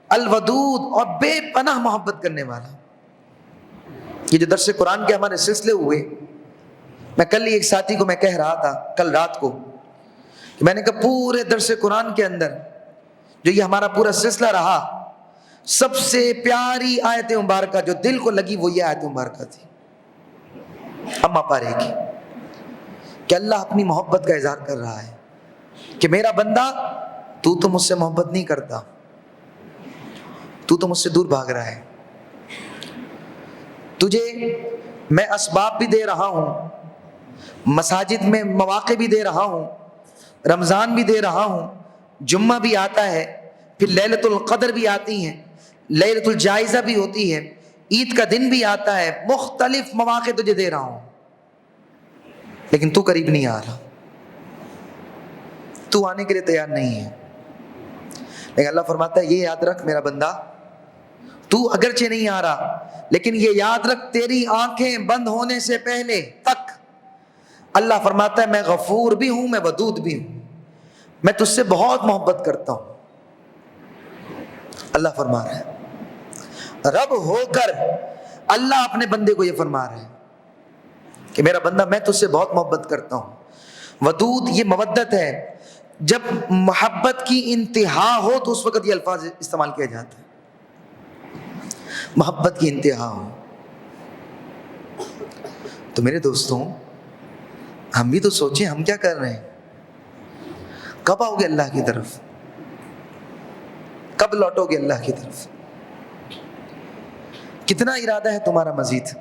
الودود، اور بے پناہ محبت کرنے والا۔ یہ جو درس قرآن کے ہمارے سلسلے ہوئے، میں کل ہی ایک ساتھی کو میں کہہ رہا تھا کل رات کو کہ میں نے کہا پورے درس قرآن کے اندر جو یہ ہمارا پورا سلسلہ رہا، سب سے پیاری آیت مبارکہ جو دل کو لگی وہ یہ آیت مبارکہ تھی، اما پارے کی، کہ اللہ اپنی محبت کا اظہار کر رہا ہے کہ میرا بندہ تو مجھ سے محبت نہیں کرتا، تو مجھ سے دور بھاگ رہا ہے، تجھے میں اسباب بھی دے رہا ہوں، مساجد میں مواقع بھی دے رہا ہوں، رمضان بھی دے رہا ہوں، جمعہ بھی آتا ہے، پھر لیلۃ القدر بھی آتی ہیں، لیلۃ الجائزہ بھی ہوتی ہے، عید کا دن بھی آتا ہے، مختلف مواقع تجھے دے رہا ہوں، لیکن تو قریب نہیں آ رہا، تو آنے کے لیے تیار نہیں ہے۔ لیکن اللہ فرماتا ہے یہ یاد رکھ میرا بندہ، تو اگرچہ نہیں آ رہا لیکن یہ یاد رکھ تیری آنکھیں بند ہونے سے پہلے تک اللہ فرماتا ہے میں غفور بھی ہوں، میں ودود بھی ہوں، میں تجھ سے بہت محبت کرتا ہوں۔ اللہ فرما رہا ہے، رب ہو کر اللہ اپنے بندے کو یہ فرما رہا ہے کہ میرا بندہ میں تجھ سے بہت محبت کرتا ہوں۔ ودود یہ مودت ہے، جب محبت کی انتہا ہو تو اس وقت یہ الفاظ استعمال کیا جاتا ہے، محبت کی انتہا ہو۔ تو میرے دوستوں ہم بھی تو سوچیں ہم کیا کر رہے ہیں، کب آؤ گے اللہ کی طرف، کب لوٹو گے اللہ کی طرف، کتنا ارادہ ہے تمہارا مزید،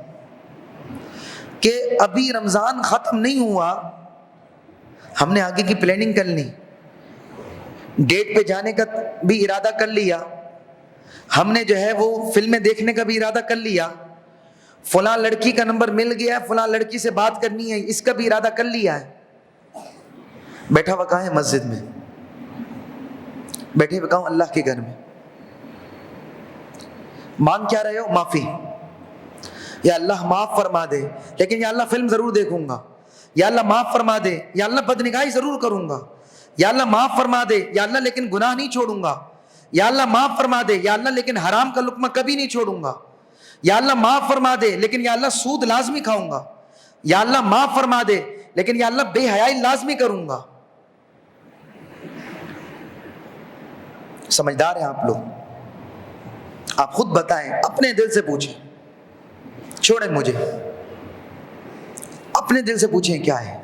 کہ ابھی رمضان ختم نہیں ہوا ہم نے آگے کی پلاننگ کر لی، ڈیٹ پہ جانے کا بھی ارادہ کر لیا، ہم نے جو ہے وہ فلمیں دیکھنے کا بھی ارادہ کر لیا، فلاں لڑکی کا نمبر مل گیا، فلاں لڑکی سے بات کرنی ہے، اس کا بھی ارادہ کر لیا ہے، بیٹھا ہوا کہاں ہے مسجد میں، بیٹھے ہوئے کہاں اللہ کے گھر میں، مانگ کیا رہے ہو؟ معافی، یا اللہ معاف فرما دے لیکن یا اللہ فلم ضرور دیکھوں گا، یا اللہ معاف فرما دے، یا اللہ بدنگاہی ضرور کروں گا، یا اللہ معاف فرما دے، یا اللہ لیکن گناہ نہیں چھوڑوں گا، یا اللہ معاف فرما دے، یا اللہ لیکن حرام کا لقمہ کبھی نہیں چھوڑوں گا، یا اللہ معاف فرما دے لیکن یا اللہ سود لازمی کھاؤں گا، یا اللہ معاف فرما دے لیکن یا اللہ بے حیائی لازمی کروں گا۔ سمجھدار ہیں آپ لوگ؟ آپ خود بتائیں، اپنے دل سے پوچھیں، چھوڑیں مجھے، اپنے دل سے پوچھیں کیا ہے؟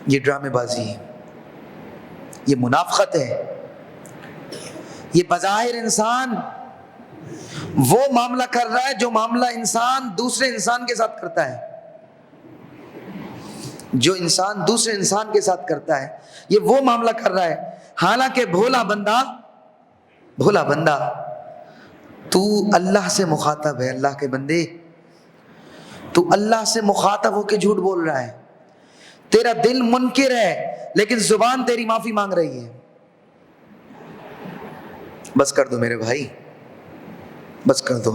یہ ڈرامے بازی ہے، یہ منافقت ہے، یہ بظاہر انسان وہ معاملہ کر رہا ہے جو معاملہ انسان دوسرے انسان کے ساتھ کرتا ہے، جو انسان دوسرے انسان کے ساتھ کرتا ہے یہ وہ معاملہ کر رہا ہے، حالانکہ بھولا بندہ تو اللہ سے مخاطب ہے، اللہ کے بندے تو اللہ سے مخاطب ہو کے جھوٹ بول رہا ہے، تیرا دل منکر ہے لیکن زبان تیری معافی مانگ رہی ہے۔ بس کر دو میرے بھائی، بس کر دو،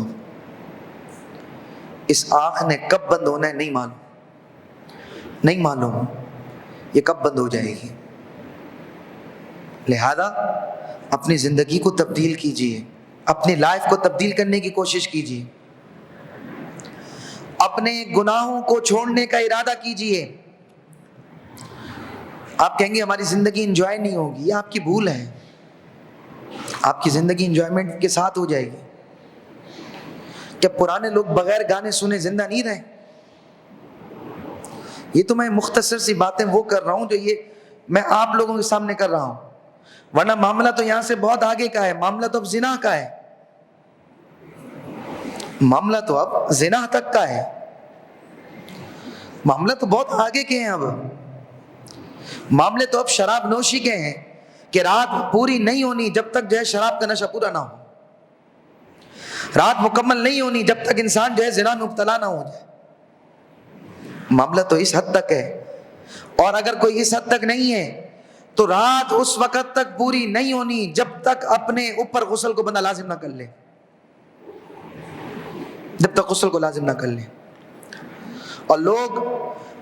اس آنکھ نے کب بند ہونا ہے نہیں معلوم، یہ کب بند ہو جائے گی، لہذا اپنی زندگی کو تبدیل کیجئے، اپنی لائف کو تبدیل کرنے کی کوشش کیجئے، اپنے گناہوں کو چھوڑنے کا ارادہ کیجئے، آپ کہیں گے ہماری زندگی انجوائے نہیں ہوگی، یہ آپ کی بھول ہے. آپ کی زندگی انجوائمنٹ کے ساتھ ہو جائے گی. کیا پرانے لوگ بغیر گانے سنے زندہ نہیں رہے؟ یہ تو میں مختصر سی باتیں وہ کر رہا ہوں جو یہ میں آپ لوگوں کے سامنے کر رہا ہوں، ورنہ معاملہ تو یہاں سے بہت آگے کا ہے. معاملہ تو اب زنا کا ہے، معاملہ تو اب زنا تک کا ہے. معاملہ تو بہت آگے کے ہیں. اب معاملے تو اب شراب نوشی کے ہیں کہ رات پوری نہیں ہونی جب تک جو ہے شراب کا نشہ پورا نہ ہو. رات مکمل نہیں ہونی جب تک انسان جو ہے زنا میں مبتلا نہ ہو جائے. معاملہ تو اس حد تک ہے. اور اگر کوئی اس حد تک نہیں ہے تو رات اس وقت تک پوری نہیں ہونی جب تک اپنے اوپر غسل کو بندہ لازم نہ کر لے، جب تک غسل کو لازم نہ کر لے. اور لوگ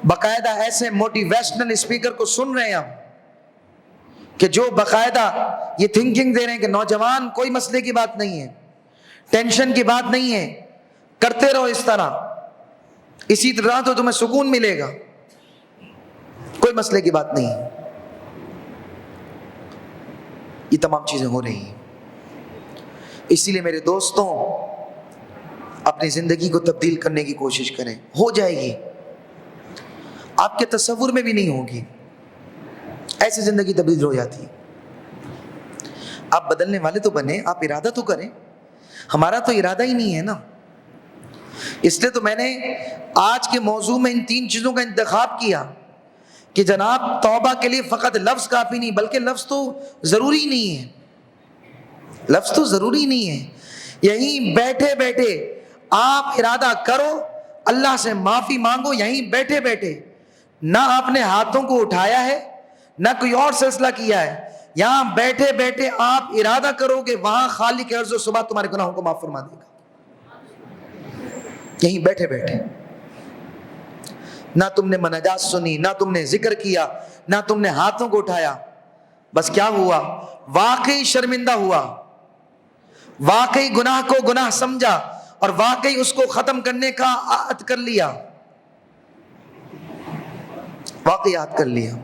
باقاعدہ ایسے موٹیویشنل اسپیکر کو سن رہے ہیں کہ جو باقاعدہ یہ تھنکنگ دے رہے ہیں کہ نوجوان کوئی مسئلے کی بات نہیں ہے، ٹینشن کی بات نہیں ہے، کرتے رہو اس طرح، اسی طرح تو تمہیں سکون ملے گا، کوئی مسئلے کی بات نہیں ہے. یہ تمام چیزیں ہو رہی ہیں. اسی لیے میرے دوستوں اپنی زندگی کو تبدیل کرنے کی کوشش کریں. ہو جائے گی، آپ کے تصور میں بھی نہیں ہوگی. ایسی زندگی تبدیل ہو جاتی ہے. آپ بدلنے والے تو بنے، آپ ارادہ تو کریں. ہمارا تو ارادہ ہی نہیں ہے نا. اس لیے تو میں نے آج کے موضوع میں ان 3 چیزوں کا انتخاب کیا کہ جناب توبہ کے لیے فقط لفظ کافی نہیں، بلکہ لفظ تو ضروری نہیں ہے. لفظ تو ضروری نہیں ہے. یہیں بیٹھے بیٹھے آپ ارادہ کرو، اللہ سے معافی مانگو. یہیں بیٹھے بیٹھے، نہ آپ نے ہاتھوں کو اٹھایا ہے، نہ کوئی اور سلسلہ کیا ہے. یہاں بیٹھے بیٹھے آپ ارادہ کرو گے، وہاں خالق ارض و سما تمہارے گناہوں کو معاف فرما دے گا. یہیں بیٹھے بیٹھے، نہ تم نے مناجات سنی، نہ تم نے ذکر کیا، نہ تم نے ہاتھوں کو اٹھایا. بس کیا ہوا؟ واقعی شرمندہ ہوا، واقعی گناہ کو گناہ سمجھا، اور واقعی اس کو ختم کرنے کا عہد کر لیا. واقعی عہد کر لیا.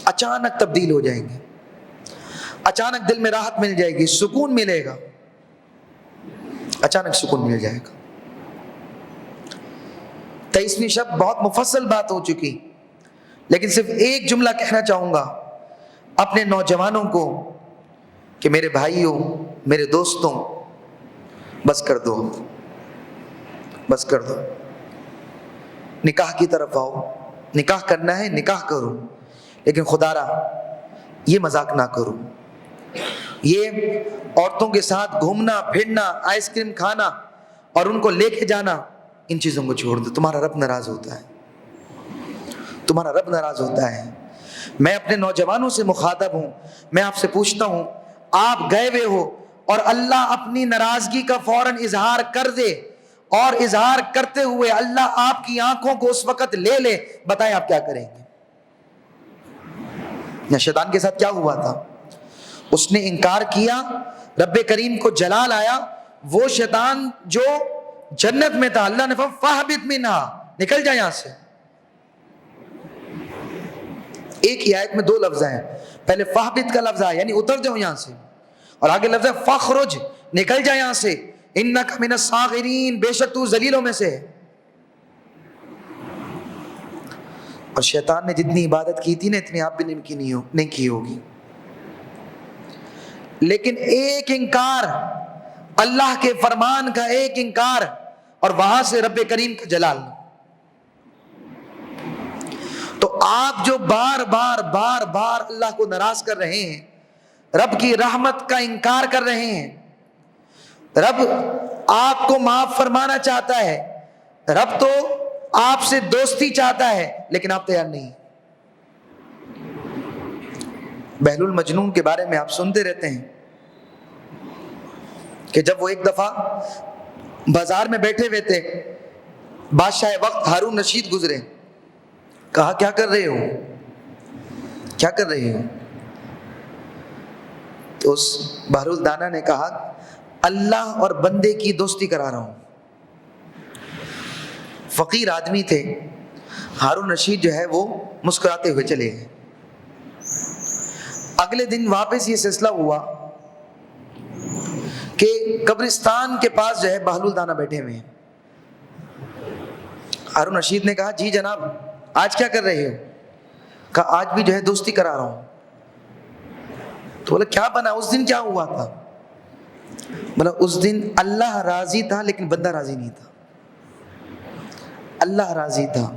اچانک تبدیل ہو جائیں گے، اچانک دل میں راحت مل جائے گی، سکون ملے گا، اچانک سکون مل جائے گا. 23ویں شب بہت مفصل بات ہو چکی، لیکن صرف ایک جملہ کہنا چاہوں گا اپنے نوجوانوں کو کہ میرے بھائیوں، میرے دوستوں، بس کر دو، بس کر دو. نکاح کی طرف آؤ. نکاح کرنا ہے نکاح کرو، لیکن خدا را یہ مذاق نہ کرو. یہ عورتوں کے ساتھ گھومنا پھرنا، آئس کریم کھانا اور ان کو لے کے جانا، ان چیزوں کو چھوڑ دو. تمہارا رب ناراض ہوتا ہے، تمہارا رب ناراض ہوتا ہے. میں اپنے نوجوانوں سے مخاطب ہوں، میں آپ سے پوچھتا ہوں، آپ گئے ہوئے ہو اور اللہ اپنی ناراضگی کا فوراً اظہار کر دے، اور اظہار کرتے ہوئے اللہ آپ کی آنکھوں کو اس وقت لے لے، بتائیں آپ کیا کریں گے؟ یا شیطان کے ساتھ کیا ہوا تھا؟ اس نے انکار کیا، رب کریم کو جلال آیا. وہ شیطان جو جنت میں تھا، اللہ نے فرمایا فاہبط منہا، نکل جائے یہاں سے. ایک ہی آیت میں 2 لفظ ہیں. پہلے فاہبط کا لفظ آیا یعنی اتر جاؤ یہاں سے، اور آگے لفظ ہے فخرج، نکل جائے یہاں سے. انک من الصاغرین، بے شک تو ذلیلوں میں سے ہے. اور شیطان نے جتنی عبادت کی تھی نا، اتنی آپ بھی نہیں کی ہوگی. لیکن ایک انکار، اللہ کے فرمان کا ایک انکار، اور وہاں سے رب کریم کا جلال. تو آپ جو بار بار بار بار اللہ کو ناراض کر رہے ہیں، رب کی رحمت کا انکار کر رہے ہیں، رب آپ کو معاف فرمانا چاہتا ہے، رب تو آپ سے دوستی چاہتا ہے، لیکن آپ تیار نہیں. بہلول مجنون کے بارے میں آپ سنتے رہتے ہیں کہ جب وہ ایک دفعہ بازار میں بیٹھے ہوئے تھے، بادشاہ وقت ہارون رشید گزرے. کہا کیا کر رہے ہو، کیا کر رہے ہو؟ تو اس بہلول دانا نے کہا اللہ اور بندے کی دوستی کرا رہا ہوں. فقیر آدمی تھے، ہارون رشید جو ہے وہ مسکراتے ہوئے چلے گئے۔ اگلے دن واپس یہ سلسلہ ہوا کہ قبرستان کے پاس جو ہے بہلول دانا بیٹھے ہوئے ہیں۔ ہارون رشید نے کہا جی جناب آج کیا کر رہے ہو؟ کہا آج بھی جو ہے دوستی کرا رہا ہوں۔ تو بولا کیا بنا، اس دن کیا ہوا تھا؟ بولا اس دن اللہ راضی تھا لیکن بندہ راضی نہیں تھا۔ اللہ راضی تھا،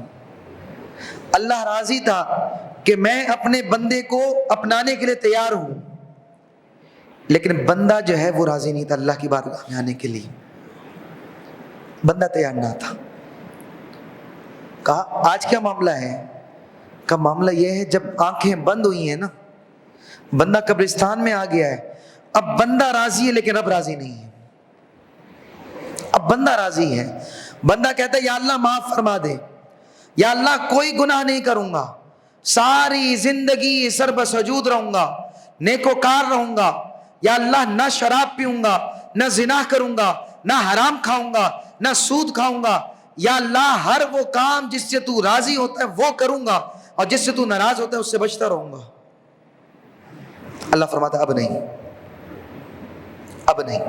اللہ راضی تھا کہ میں اپنے بندے کو اپنانے کے لیے تیار ہوں، لیکن بندہ جو ہے وہ راضی نہیں تھا اللہ کی بارگاہ میں آنے کے لیے، بندہ تیار نہ تھا۔ کہا آج کیا معاملہ ہے؟ کا معاملہ یہ ہے جب آنکھیں بند ہوئی ہیں نا، بندہ قبرستان میں آ گیا ہے، اب بندہ راضی ہے لیکن رب راضی نہیں ہے۔ اب بندہ راضی ہے، بندہ کہتا ہے یا اللہ معاف فرما دے، یا اللہ کوئی گناہ نہیں کروں گا، ساری زندگی سر بسجود رہوں گا، نیکوکار رہوں گا، یا اللہ نہ شراب پیوں گا، نہ زنا کروں گا، نہ حرام کھاؤں گا، نہ سود کھاؤں گا، یا اللہ ہر وہ کام جس سے تو راضی ہوتا ہے وہ کروں گا، اور جس سے تو ناراض ہوتا ہے اس سے بچتا رہوں گا۔ اللہ فرماتا اب نہیں، اب نہیں۔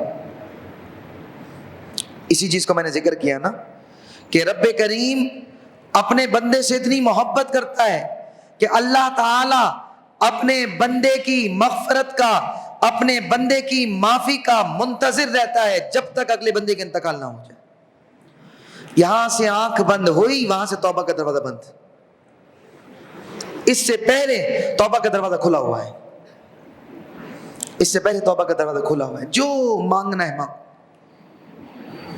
اسی چیز کو میں نے ذکر کیا نا کہ رب کریم اپنے بندے سے اتنی محبت کرتا ہے کہ اللہ تعالی اپنے بندے کی مغفرت کا، اپنے بندے کی معافی کا منتظر رہتا ہے جب تک اگلے بندے کا انتقال نہ ہو جائے۔ یہاں سے آنکھ بند ہوئی، وہاں سے توبہ کا دروازہ بند، اس سے پہلے توبہ کا دروازہ کھلا ہوا ہے، اس سے پہلے توبہ کا دروازہ کھلا ہوا ہے۔ جو مانگنا ہے مانگ،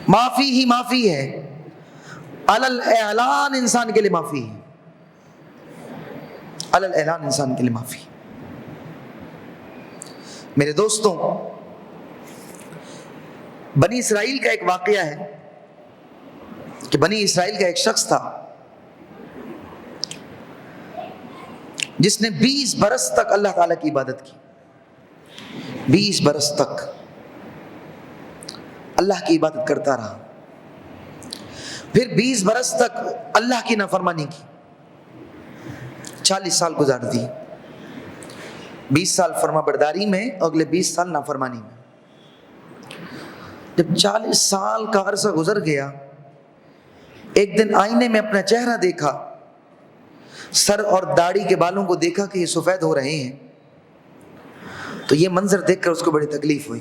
معافی ہی معافی ہے، علل اعلان انسان کے لیے معافی ہے، علل اعلان انسان کے لیے معافی۔ میرے دوستوں، بنی اسرائیل کا ایک واقعہ ہے کہ بنی اسرائیل کا ایک شخص تھا جس نے 20 برس تک اللہ تعالیٰ کی عبادت کی، 20 برس تک اللہ کی عبادت کرتا رہا، پھر 20 برس تک اللہ کی نافرمانی کی، 40 سال گزار دی، 20 سال فرما برداری میں اور اگلے 20 سال نافرمانی میں۔ جب 40 سال کا عرصہ گزر گیا، ایک دن آئینے میں اپنا چہرہ دیکھا، سر اور داڑھی کے بالوں کو دیکھا کہ یہ سفید ہو رہے ہیں، تو یہ منظر دیکھ کر اس کو بڑی تکلیف ہوئی،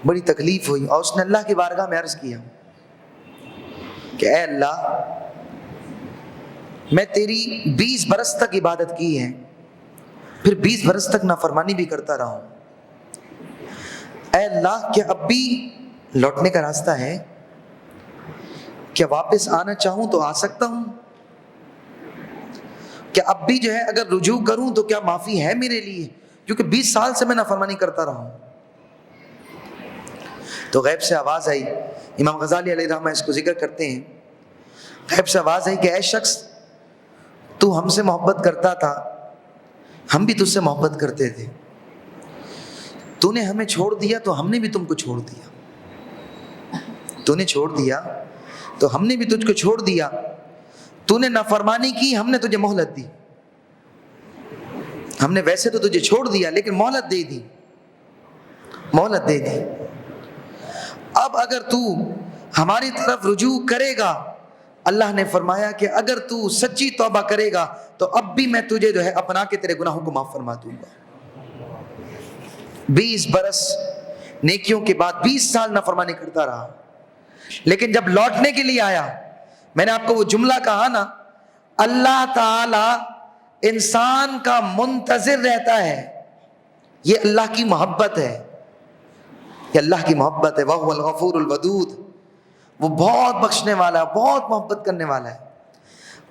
بڑی تکلیف ہوئی، اور اس نے اللہ کی بارگاہ میں عرض کیا کہ اے اللہ، میں تیری 20 برس تک عبادت کی ہے، پھر 20 برس تک نافرمانی بھی کرتا رہا ہوں، اے اللہ کیا اب بھی لوٹنے کا راستہ ہے؟ کیا واپس آنا چاہوں تو آ سکتا ہوں؟ کیا اب بھی جو ہے اگر رجوع کروں تو کیا معافی ہے میرے لیے؟ کیونکہ 20 سال سے میں نافرمانی کرتا رہا ہوں۔ تو غیب سے آواز آئی، امام غزالی علیہ رحمہ اس کو ذکر کرتے ہیں، غیب سے آواز آئی کہ اے شخص، تو ہم سے محبت کرتا تھا، ہم بھی تجھ سے محبت کرتے تھے، تو نے ہمیں چھوڑ دیا تو ہم نے بھی تم کو چھوڑ دیا، تو نے چھوڑ دیا تو ہم نے بھی تجھ کو چھوڑ دیا، تو نے نافرمانی کی، ہم نے تجھے مہلت دی، ہم نے ویسے تو تجھے چھوڑ دیا لیکن مہلت دے دی، مہلت دے دی، اب اگر تو ہماری طرف رجوع کرے گا، اللہ نے فرمایا کہ اگر تو سچی توبہ کرے گا تو اب بھی میں تجھے جو ہے اپنا کے تیرے گناہوں کو معاف فرما دوں گا۔ 20 برس نیکیوں کے بعد 20 سال نافرمانی کرتا رہا، لیکن جب لوٹنے کے لیے آیا، میں نے آپ کو وہ جملہ کہا نا، اللہ تعالی انسان کا منتظر رہتا ہے، یہ اللہ کی محبت ہے، یہ اللہ کی محبت ہے، وَهُوَ الْغَفُورُ الْوَدُودُ، وہ بہت بخشنے والا ہے، بہت محبت کرنے والا ہے۔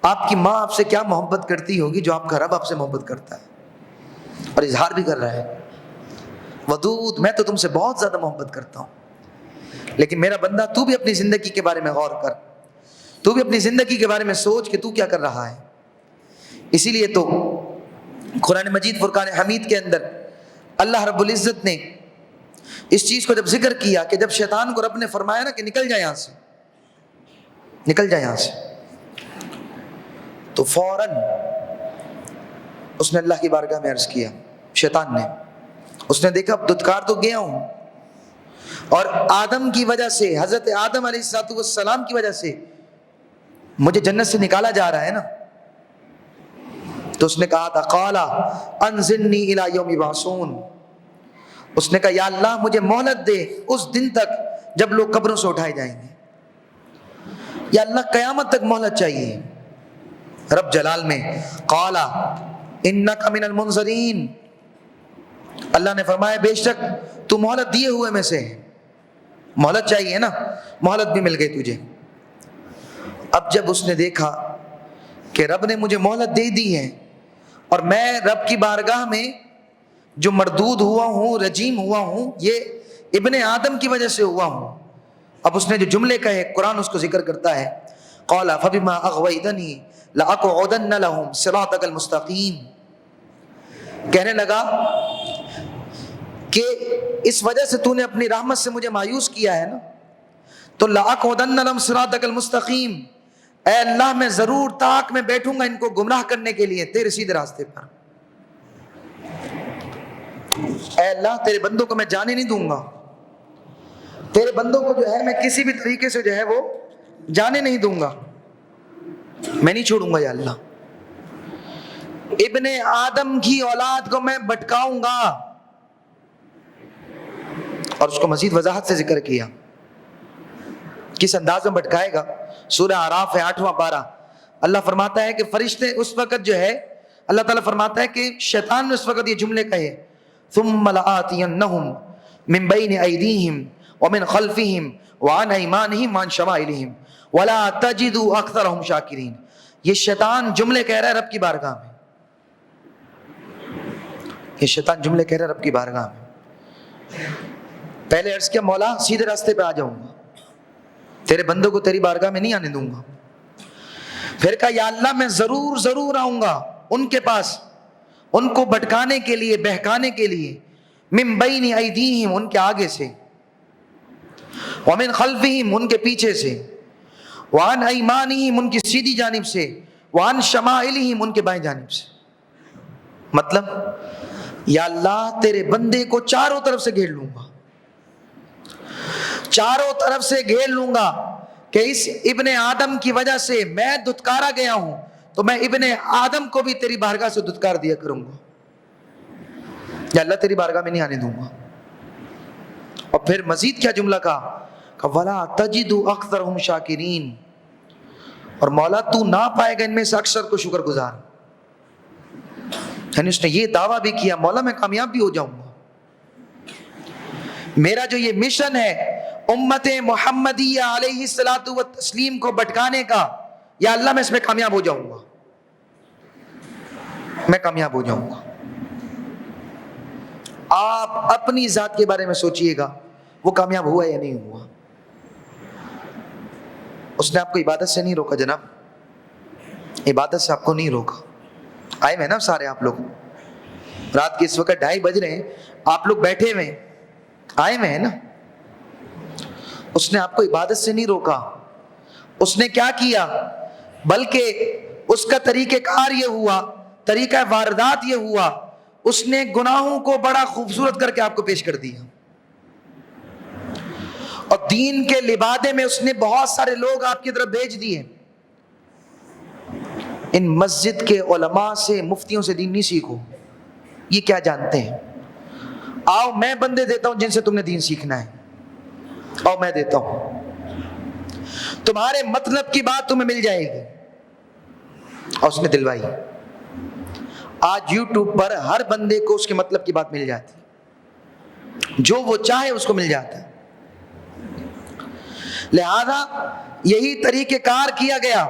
آپ کی ماں آپ سے کیا محبت کرتی ہوگی جو آپ کا رب آپ سے محبت کرتا ہے اور اظہار بھی کر رہا ہے، ودود، میں تو تم سے بہت زیادہ محبت کرتا ہوں، لیکن میرا بندہ تو بھی اپنی زندگی کے بارے میں غور کر، تو بھی اپنی زندگی کے بارے میں سوچ کہ تو کیا کر رہا ہے۔ اسی لیے تو قرآن مجید فرقان حمید کے اندر اللہ رب العزت نے اس چیز کو جب ذکر کیا کہ جب شیطان کو رب نے فرمایا نا کہ نکل جائے یہاں سے، نکل جائے یہاں سے، تو فوراً اس نے اللہ کی بارگاہ میں عرض کیا، شیطان نے، اس نے دیکھا اب دھتکار تو گیا ہوں، اور آدم کی وجہ سے، حضرت آدم علیہ السلام کی وجہ سے مجھے جنت سے نکالا جا رہا ہے نا. تو اس نے کہا تھا قال انظرنی الی یوم یبعثون، اس نے کہا یا اللہ مجھے مہلت دے اس دن تک جب لوگ قبروں سے اٹھائے جائیں گے. یا اللہ قیامت تک مہلت چاہیے. رب جلال میں قال انک من المنظرین، اللہ نے فرمایا بے شک تو مہلت دیے ہوئے میں سے ہے. مہلت چاہیے نا، مہلت بھی مل گئی تجھے. اب جب اس نے دیکھا کہ رب نے مجھے مہلت دے دی ہے اور میں رب کی بارگاہ میں جو مردود ہوا ہوں، رجیم ہوا ہوں، یہ ابن آدم کی وجہ سے ہوا ہوں. اب اس نے جو جملے کہے قرآن اس کو ذکر کرتا ہے، قال فبما اغویتنی لاقعدن لهم صراطک المستقیم. کہنے لگا کہ اس وجہ سے تو نے اپنی رحمت سے مجھے مایوس کیا ہے نا، تو لاقعدن لهم صراطک المستقیم، اے اللہ میں ضرور طاق میں بیٹھوں گا ان کو گمراہ کرنے کے لیے تیرے سیدھے راستے پر. اے اللہ تیرے بندوں کو میں جانے نہیں دوں گا، تیرے بندوں کو جو ہے میں کسی بھی طریقے سے جو ہے وہ جانے نہیں دوں گا، میں نہیں چھوڑوں گا یا اللہ. ابن آدم کی اولاد کو میں بھٹکاؤں گا. اور اس کو مزید وضاحت سے ذکر کیا کس انداز میں بھٹکائے گا. سورہ اعراف ہے 8واں پارہ. اللہ فرماتا ہے کہ فرشتے اس وقت جو ہے، اللہ تعالیٰ فرماتا ہے کہ شیطان نے اس وقت یہ جملے کہے ثم لآتینہم من بین ایدیہم ومن خلفہم وعن ایمانہم وعن شمائلہم ولا تجد اکثرہم شاکرین. یہ شیطان جملے کہہ رہا ہے رب کی بارگاہ میں، یہ شیطان جملے کہہ رہا ہے رب کی بارگاہ میں. پہلے عرض کیا مولا سیدھے راستے پہ آ جاؤں گا، تیرے بندوں کو تیری بارگاہ میں نہیں آنے دوں گا. پھر کہا یا اللہ میں ضرور آؤں گا ان کے پاس، ان کو بھٹکانے کے لیے، بہکانے کے لیے. من بین ایدیہم ان کے آگے سے، ومن خلفہم ان کے پیچھے سے، وعن ایمانہم ان کی سیدھی جانب سے، وعن شمائلہم ان کے بائیں جانب سے. مطلب یا اللہ تیرے بندے کو چاروں طرف سے گھیر لوں گا، چاروں طرف سے گھیر لوں گا کہ اس ابن آدم کی وجہ سے میں دھتکارا گیا ہوں، تو میں ابن آدم کو بھی تیری بارگاہ سے دھتکار دیا کروں گا. یا اللہ تیری بارگاہ میں نہیں آنے دوں گا. اور پھر مزید کیا جملہ کہا کہ وَلَا تَجِدُ أَكْثَرَهُمْ شَاكِرِينَ، اور مولا تو نہ پائے گا ان میں سے اکثر کو شکر گزار. یعنی اس نے یہ دعویٰ بھی کیا مولا میں کامیاب بھی ہو جاؤں گا، میرا جو یہ مشن ہے امت محمدیہ علیہ الصلوۃ والتسلیم کو بھٹکانے کا، یا اللہ میں اس میں کامیاب ہو جاؤں گا، میں کامیاب ہو جاؤں گا. آپ اپنی ذات کے بارے میں سوچئے گا وہ کامیاب ہوا یا نہیں ہوا. اس نے آپ کو عبادت سے نہیں روکا جناب، عبادت سے آپ کو نہیں روکا. آئے میں نا سارے آپ لوگ، رات کے اس وقت 2:30 بج رہے ہیں، آپ لوگ بیٹھے ہوئے آئے ہوئے ہیں نا. اس نے آپ کو عبادت سے نہیں روکا. اس نے کیا کیا، بلکہ اس کا طریقہ کار یہ ہوا، طریقہ واردات یہ ہوا، اس نے گناہوں کو بڑا خوبصورت کر کے آپ کو پیش کر دیا. اور دین کے لبادے میں اس نے بہت سارے لوگ آپ کی طرف بھیج دیے. ان مسجد کے علماء سے، مفتیوں سے دین نہیں سیکھو، یہ کیا جانتے ہیں. آؤ میں بندے دیتا ہوں جن سے تم نے دین سیکھنا ہے، آؤ میں دیتا ہوں، تمہارے مطلب کی بات تمہیں مل جائے گی. اور اس نے دلوائی. آج یوٹیوب پر ہر بندے کو اس کے مطلب کی بات مل جاتی، جو وہ چاہے اس کو مل جاتا ہے. لہذا یہی طریقہ کار کیا گیا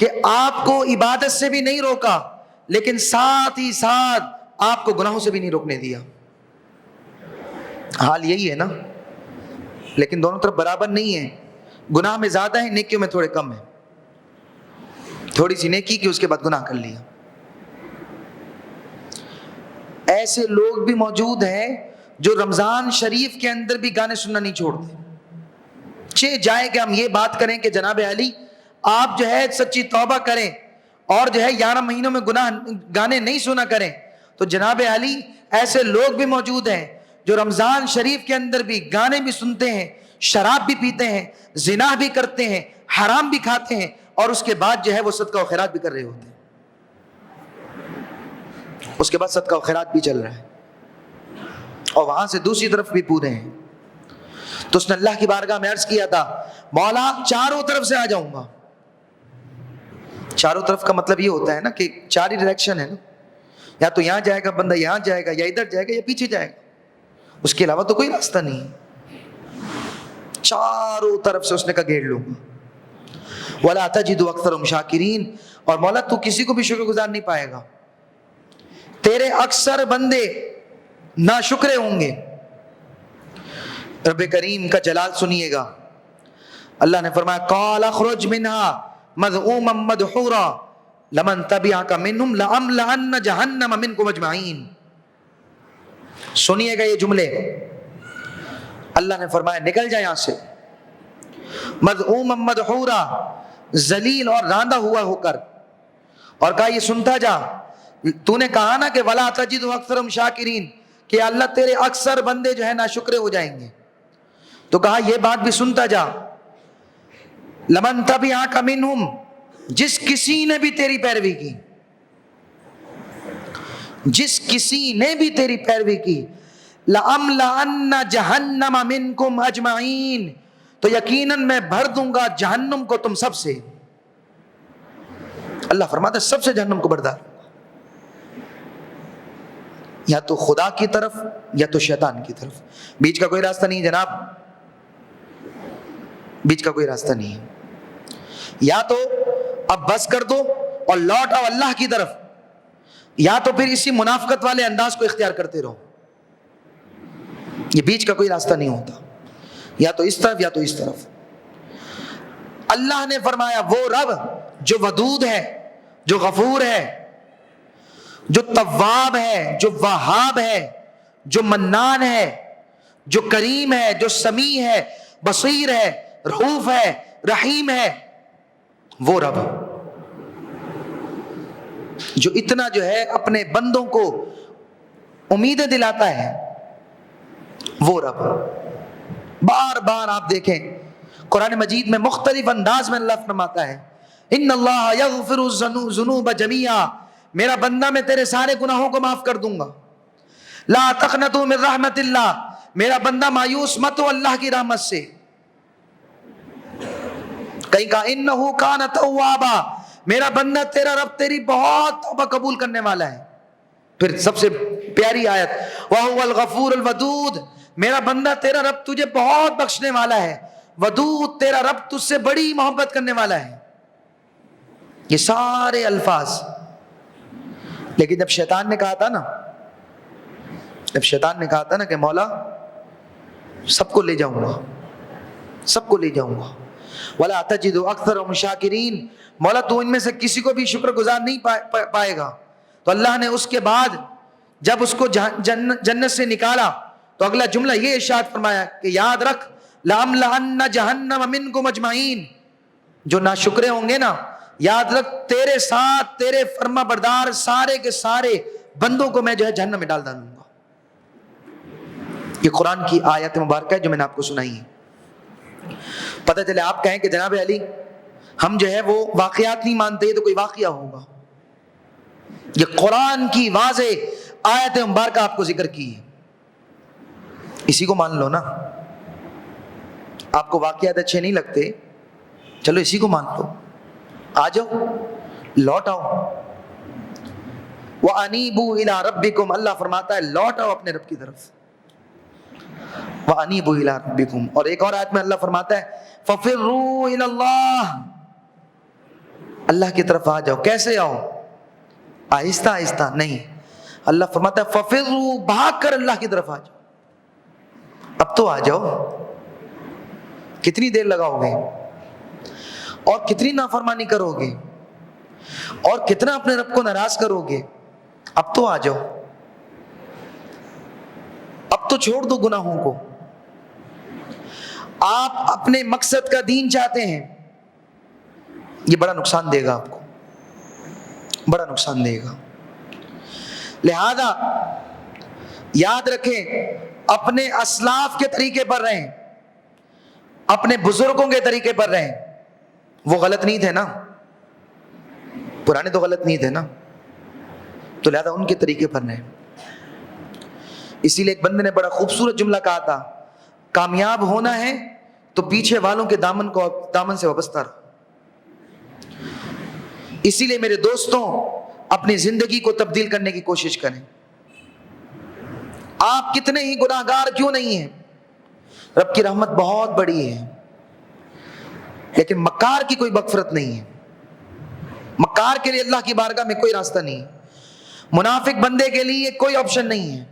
کہ آپ کو عبادت سے بھی نہیں روکا، لیکن ساتھ ہی ساتھ آپ کو گناہوں سے بھی نہیں روکنے دیا. حال یہی ہے نا، لیکن دونوں طرف برابر نہیں ہے. گناہ میں زیادہ ہے، نیکیوں میں تھوڑے کم ہے. تھوڑی سی نیکی کی اس کے بعد گناہ کر لیا. ایسے لوگ بھی موجود ہیں جو رمضان شریف کے اندر بھی گانے سننا نہیں چھوڑتے. جائے کہ ہم یہ بات کریں کہ جناب علی آپ جو ہے سچی توبہ کریں اور جو ہے 11 مہینوں میں گانے نہیں سنا کریں. تو جناب علی ایسے لوگ بھی موجود ہیں جو رمضان شریف کے اندر بھی گانے بھی سنتے ہیں, شراب بھی پیتے ہیں, زنا بھی کرتے ہیں, حرام بھی کھاتے ہیں, اور اس کے بعد جو ہے وہ صدقہ و خیرات بھی کر رہے ہوتے ہیں. اس کے بعد صدقہ و خیرات بھی چل رہا ہے, اور وہاں سے دوسری طرف بھی پورے ہیں. تو اس نے اللہ کی بارگاہ میں عرض کیا تھا, مولا چاروں طرف سے آ جاؤں گا. چاروں طرف کا مطلب یہ ہوتا ہے نا کہ 4 ہی ڈائریکشن ہے نا, یا تو یہاں جائے گا بندہ, یہاں جائے گا, یا ادھر جائے گا, یا پیچھے جائے گا, اس کے علاوہ تو کوئی راستہ نہیں ہے. چاروں طرف سے اس نے کہا گھیر لوں گا. وَلَا تَجِدُ أَكْثَرَهُمْ شَاكِرِينَ, اور مولا تو کسی کو بھی شکر گزار نہیں پائے گا, تیرے اکثر بندے ناشکرے ہوں گے. رب کریم کا جلال سنیے گا. اللہ نے فرمایا قَالَ اخْرُجْ مِنْهَا مَذْءُومًا مَدْحُورًا لَمَنْ تَبِعَكَ مِنْهُمْ لَأَمْلَأَنَّ جَهَنَّمَ مِنْكُمْ أَجْمَعِينَ. سنیے گا یہ جملے. اللہ نے فرمایا نکل جا یہاں سے, مذءوما مدحورا, ذلیل اور راندہ ہوا ہو کر, اور کہا یہ سنتا جا, تو نے کہا نا کہ ولا تجد اکثرهم شاکرین, کہ اللہ تیرے اکثر بندے جو ہے ناشکرے ہو جائیں گے, تو کہا یہ بات بھی سنتا جا. لمن تبعک منہم, جس کسی نے بھی تیری پیروی کی, جس کسی نے بھی تیری پیروی کی, لَأَمْلَأَنَّ جَهَنَّمَ مِنْكُمْ أَجْمَعِينَ, تو یقیناً میں بھر دوں گا جہنم کو تم سب سے. اللہ فرماتا ہے سب سے جہنم کو بردار, یا تو خدا کی طرف یا تو شیطان کی طرف, بیچ کا کوئی راستہ نہیں جناب, بیچ کا کوئی راستہ نہیں. یا تو اب بس کر دو اور لوٹ آؤ اللہ کی طرف, یا تو پھر اسی منافقت والے انداز کو اختیار کرتے رہو. یہ بیچ کا کوئی راستہ نہیں ہوتا, یا تو اس طرف یا تو اس طرف. اللہ نے فرمایا وہ رب جو ودود ہے, جو غفور ہے, جو تواب ہے, جو وہاب ہے, جو منان ہے, جو کریم ہے, جو سمیع ہے, بصیر ہے, رؤوف ہے, رحیم ہے, وہ رب جو اتنا جو ہے اپنے بندوں کو امیدیں دلاتا ہے, وہ رب. بار بار آپ دیکھیں قرآن مجید میں مختلف انداز میں اللہ فرماتا ہے ان اللہ یغفر الذنوب جميعا, میرا بندہ میں تیرے سارے گناہوں کو معاف کر دوں گا. لا تقنطوا من رحمت اللہ, میرا بندہ مایوس مت ہو اللہ کی رحمت سے. کہیں کہا انہ کان توابا, میرا بندہ تیرا رب تیری بہت توبہ قبول کرنے والا ہے. پھر سب سے پیاری آیت وَهُوَ الْغَفُورُ الْوَدُودُ, میرا بندہ تیرا رب تجھے بہت بخشنے والا ہے. ودود, تیرا رب تجھ سے بڑی محبت کرنے والا ہے. یہ سارے الفاظ. لیکن جب شیطان نے کہا تھا نا کہ مولا سب کو لے جاؤں گا, سب کو لے جاؤں گا, وَلَا تَجِدُ أَكْثَرَهُمْ شَاكِرِينَ, مولا تو ان میں سے کسی کو بھی شکر گزار نہیں پائے گا. تو اللہ نے اس کے بعد جب اس کو جنت سے نکالا تو اگلا جملہ یہ ارشاد فرمایا کہ یاد رکھ لَأَمْلَأَنَّ جَهَنَّمَ مِنْكُمْ أَجْمَعِينَ, جو ناشکرے ہوں گے نا, یاد رکھ تیرے ساتھ تیرے فرما بردار سارے کے سارے بندوں کو میں جو ہے جہنم میں ڈال دوں گا. یہ قرآن کی آیت مبارکہ ہے جو میں نے آپ کو سنائی ہے. پتہ چلے آپ کہیں کہ جناب علی ہم جو ہے وہ واقعات نہیں مانتے, تو کوئی واقعہ ہوگا. یہ قرآن کی واضح آیت مبارکہ آپ کو ذکر کی ہے, اسی کو مان لو نا. آپ کو واقعات اچھے نہیں لگتے, چلو اسی کو مان لو, آ جاؤ, لوٹ آؤ. وَأَنِيبُوا إِلَىٰ رَبِّكُمْ, اللہ فرماتا ہے لوٹ آؤ اپنے رب کی طرف. وَأَنِيبُوا إِلَىٰ رَبِّكُمْ, اور ایک اور آیت میں اللہ فرماتا ہے فَفِرُّوا إِلَى اللَّهِ, اللہ کی طرف آ جاؤ. کیسے آؤ؟ آہستہ آہستہ نہیں. اللہ فرماتا ہے فَفِرُّوا, بھاگ کر اللہ کی طرف آ جاؤ. اب تو آ جاؤ, کتنی دیر لگاؤ گے, اور کتنی نافرمانی کرو گے, اور کتنا اپنے رب کو ناراض کرو گے. اب تو آ جاؤ, اب تو چھوڑ دو گناہوں کو. آپ اپنے مقصد کا دین چاہتے ہیں, یہ بڑا نقصان دے گا آپ کو. بڑا نقصان دے گا۔ لہذا یاد رکھیں، اپنے اسلاف کے طریقے پر رہیں، اپنے بزرگوں کے طریقے پر رہیں۔ وہ غلط نہیں تھے نا، پرانے تو غلط نہیں تھے نا، تو لہذا ان کے طریقے پر رہیں۔ اسی لیے ایک بندے نے بڑا خوبصورت جملہ کہا تھا، کامیاب ہونا ہے تو پیچھے والوں کے دامن سے وابستہ رہو۔ اسی لیے میرے دوستوں، اپنی زندگی کو تبدیل کرنے کی کوشش کریں۔ آپ کتنے ہی گناہگار کیوں نہیں ہیں، رب کی رحمت بہت بڑی ہے، لیکن مکار کی کوئی مغفرت نہیں ہے۔ مکار کے لیے اللہ کی بارگاہ میں کوئی راستہ نہیں ہے، منافق بندے کے لیے کوئی آپشن نہیں ہے۔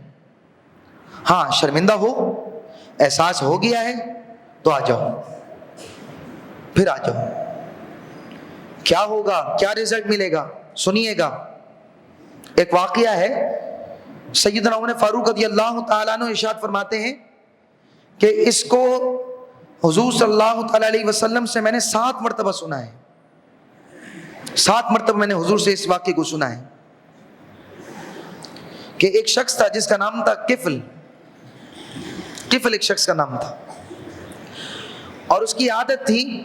ہاں، شرمندہ ہو، احساس ہو گیا ہے تو آ جاؤ، پھر آ جاؤ۔ کیا ہوگا، کیا رزلٹ ملے گا، سنیے گا۔ ایک واقعہ ہے، سیدنا عمر فاروق رضی اللہ تعالیٰ عنہ ارشاد فرماتے ہیں کہ اس کو حضور صلی اللہ تعالیٰ علیہ وسلم سے میں نے 7 مرتبہ سنا ہے، 7 مرتبہ میں نے حضور سے اس واقعے کو سنا ہے کہ ایک شخص تھا جس کا نام تھا کفل ایک شخص کا نام تھا، اور اس کی عادت تھی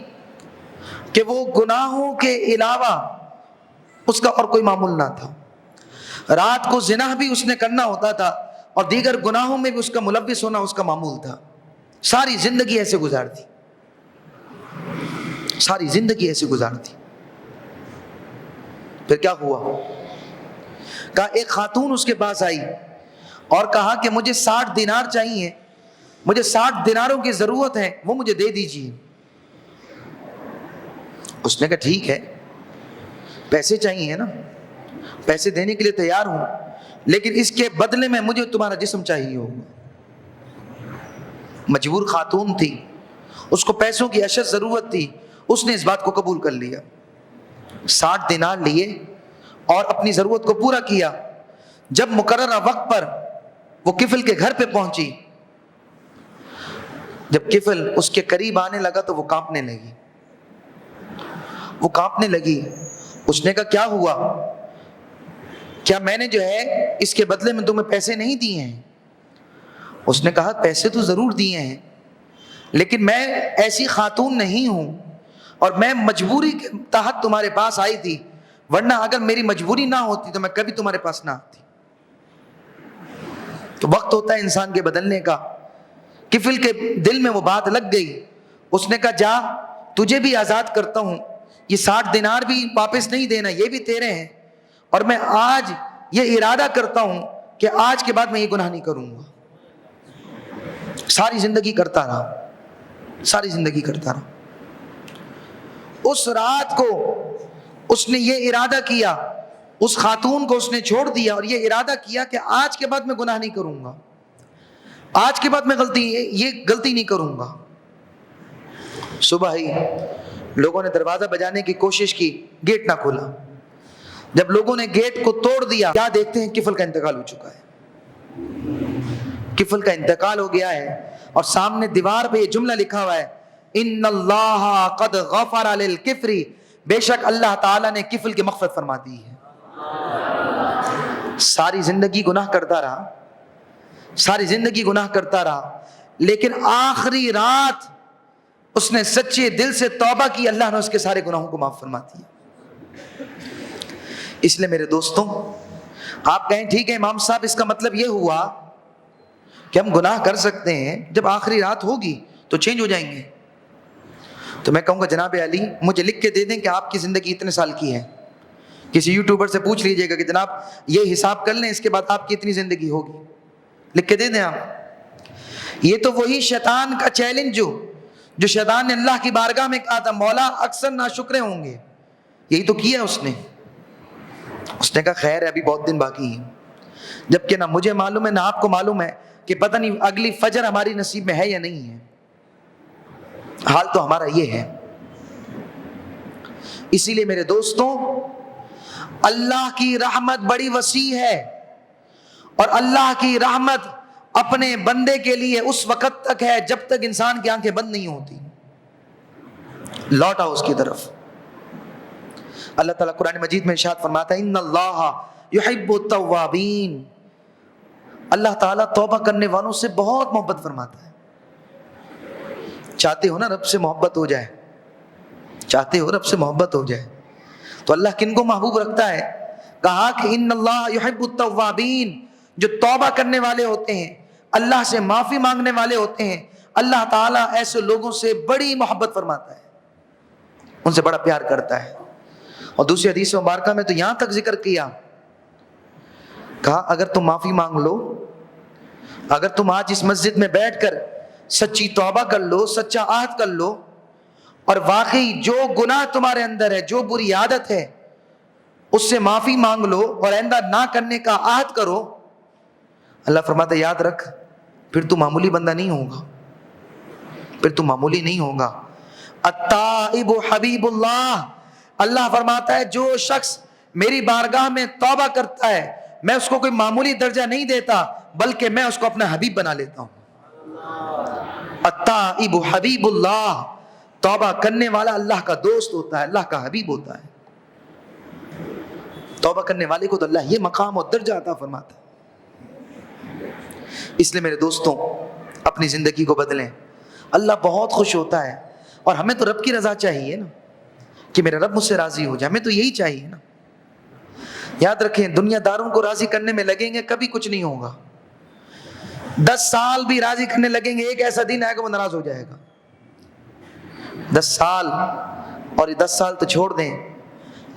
کہ وہ گناہوں کے علاوہ اس کا اور کوئی معمول نہ تھا۔ رات کو زنا بھی اس نے کرنا ہوتا تھا اور دیگر گناہوں میں بھی اس کا ملوث ہونا اس کا معمول تھا۔ ساری زندگی ایسے گزارتی، ساری زندگی ایسے گزارتی۔ پھر کیا ہوا؟ کہا ایک خاتون اس کے پاس آئی اور کہا کہ مجھے 60 دینار چاہیے، مجھے 60 دیناروں کی ضرورت ہے، وہ مجھے دے دیجیے۔ اس نے کہا ٹھیک ہے، پیسے چاہیے نا، پیسے دینے کے لیے تیار ہوں، لیکن اس کے بدلے میں مجھے تمہارا جسم چاہیے ہوگا۔ مجبور خاتون تھی، اس کو پیسوں کی اشد ضرورت تھی، اس نے اس بات کو قبول کر لیا۔ 60 دینار لیے اور اپنی ضرورت کو پورا کیا۔ جب مقررہ وقت پر وہ کفل کے گھر پہ پہنچی، جب کفل اس کے قریب آنے لگا تو وہ کانپنے لگی۔ اس نے کہا کیا ہوا؟ کیا میں نے جو ہے اس کے بدلے میں تمہیں پیسے نہیں دیے ہیں؟ اس نے کہا پیسے تو ضرور دیے ہیں، لیکن میں ایسی خاتون نہیں ہوں اور میں مجبوری کے تحت تمہارے پاس آئی تھی، ورنہ اگر میری مجبوری نہ ہوتی تو میں کبھی تمہارے پاس نہ آتی۔ تو وقت ہوتا ہے انسان کے بدلنے کا۔ کفل کے دل میں وہ بات لگ گئی، اس نے کہا جا، تجھے بھی آزاد کرتا ہوں، یہ 60 دینار بھی واپس نہیں دینا، یہ بھی تیرے ہیں، اور میں آج یہ ارادہ کرتا ہوں کہ آج کے بعد میں یہ گناہ نہیں کروں گا۔ ساری زندگی کرتا رہا۔ اس رات کو اس نے یہ ارادہ کیا، اس خاتون کو اس نے چھوڑ دیا اور یہ ارادہ کیا کہ آج کے بعد میں گناہ نہیں کروں گا، آج کے بعد میں یہ غلطی نہیں کروں گا۔ صبح ہی لوگوں نے دروازہ بجانے کی کوشش کی، گیٹ نہ کھولا۔ جب لوگوں نے گیٹ کو توڑ دیا، کیا دیکھتے ہیں؟ کفل کا انتقال ہو چکا ہے، کفل کا انتقال ہو گیا ہے، اور سامنے دیوار پہ یہ جملہ لکھا ہوا ہے، ان اللہ قد غفر للکفری، بے شک اللہ تعالیٰ نے کفل کی مغفرت فرما دی ہے۔ ساری زندگی گناہ کرتا رہا، لیکن آخری رات اس نے سچے دل سے توبہ کی، اللہ نے اس کے سارے گناہوں کو معاف فرما دیا۔ اس لیے میرے دوستوں، آپ کہیں ٹھیک ہے امام صاحب، اس کا مطلب یہ ہوا کہ ہم گناہ کر سکتے ہیں، جب آخری رات ہوگی تو چینج ہو جائیں گے۔ تو میں کہوں گا جناب علی مجھے لکھ کے دے دیں کہ آپ کی زندگی اتنے سال کی ہے، کسی یوٹیوبر سے پوچھ لیجئے گا کہ جناب یہ حساب کر لیں، اس کے بعد آپ کی اتنی زندگی ہوگی، لکھ کے دے دیں آپ۔ یہ تو وہی شیطان کا چیلنج جو شیطان نے اللہ کی بارگاہ میں کہا تھا مولا اکثر ناشکرے ہوں گے، یہی تو کیا اس نے کہا خیر ہے ابھی بہت دن باقی ہے، جبکہ نہ مجھے معلوم ہے نہ آپ کو معلوم ہے کہ پتہ نہیں اگلی فجر ہماری نصیب میں ہے یا نہیں ہے۔ حال تو ہمارا یہ ہے۔ اسی لیے میرے دوستوں، اللہ کی رحمت بڑی وسیع ہے، اور اللہ کی رحمت اپنے بندے کے لیے اس وقت تک ہے جب تک انسان کی آنکھیں بند نہیں ہوتی۔ لوٹ آؤ اس کی طرف۔ اللہ تعالیٰ قرآن مجید میں ارشاد فرماتا ہے ان اللہ یحب التوابین، اللہ تعالیٰ توبہ کرنے والوں سے بہت محبت فرماتا ہے۔ چاہتے ہو نا رب سے محبت ہو جائے، چاہتے ہو رب سے محبت ہو جائے تو اللہ کن کو محبوب رکھتا ہے؟ کہا کہ ان اللہ یحب التوابین، جو توبہ کرنے والے ہوتے ہیں، اللہ سے معافی مانگنے والے ہوتے ہیں، اللہ تعالیٰ ایسے لوگوں سے بڑی محبت فرماتا ہے، ان سے بڑا پیار کرتا ہے۔ اور دوسری حدیث مبارکہ میں تو یہاں تک ذکر کیا، کہا اگر تم معافی مانگ لو، اگر تم آج اس مسجد میں بیٹھ کر سچی توبہ کر لو، سچا عہد کر لو، اور واقعی جو گناہ تمہارے اندر ہے، جو بری عادت ہے، اس سے معافی مانگ لو اور آئندہ نہ کرنے کا عہد کرو، اللہ فرماتا ہے یاد رکھ پھر تو معمولی بندہ نہیں ہوگا، پھر تو معمولی نہیں ہوگا۔ التائب حبیب اللہ، اللہ فرماتا ہے جو شخص میری بارگاہ میں توبہ کرتا ہے میں اس کو کوئی معمولی درجہ نہیں دیتا، بلکہ میں اس کو اپنا حبیب بنا لیتا ہوں۔ التائب حبیب اللہ، توبہ کرنے والا اللہ کا دوست ہوتا ہے، اللہ کا حبیب ہوتا ہے۔ توبہ کرنے والے کو تو اللہ یہ مقام اور درجہ عطا فرماتا ہے۔ اس لیے میرے دوستوں اپنی زندگی کو بدلیں، اللہ بہت خوش ہوتا ہے، اور ہمیں تو رب کی رضا چاہیے نا، کہ میرا رب مجھ سے راضی ہو جائے، ہمیں تو یہی چاہیے نا۔ یاد رکھیں دنیا داروں کو راضی کرنے میں لگیں گے کبھی کچھ نہیں ہوگا، 10 سال بھی راضی کرنے لگیں گے، ایک ایسا دن آئے گا وہ ناراض ہو جائے گا۔ 10 سال، اور یہ 10 سال تو چھوڑ دیں،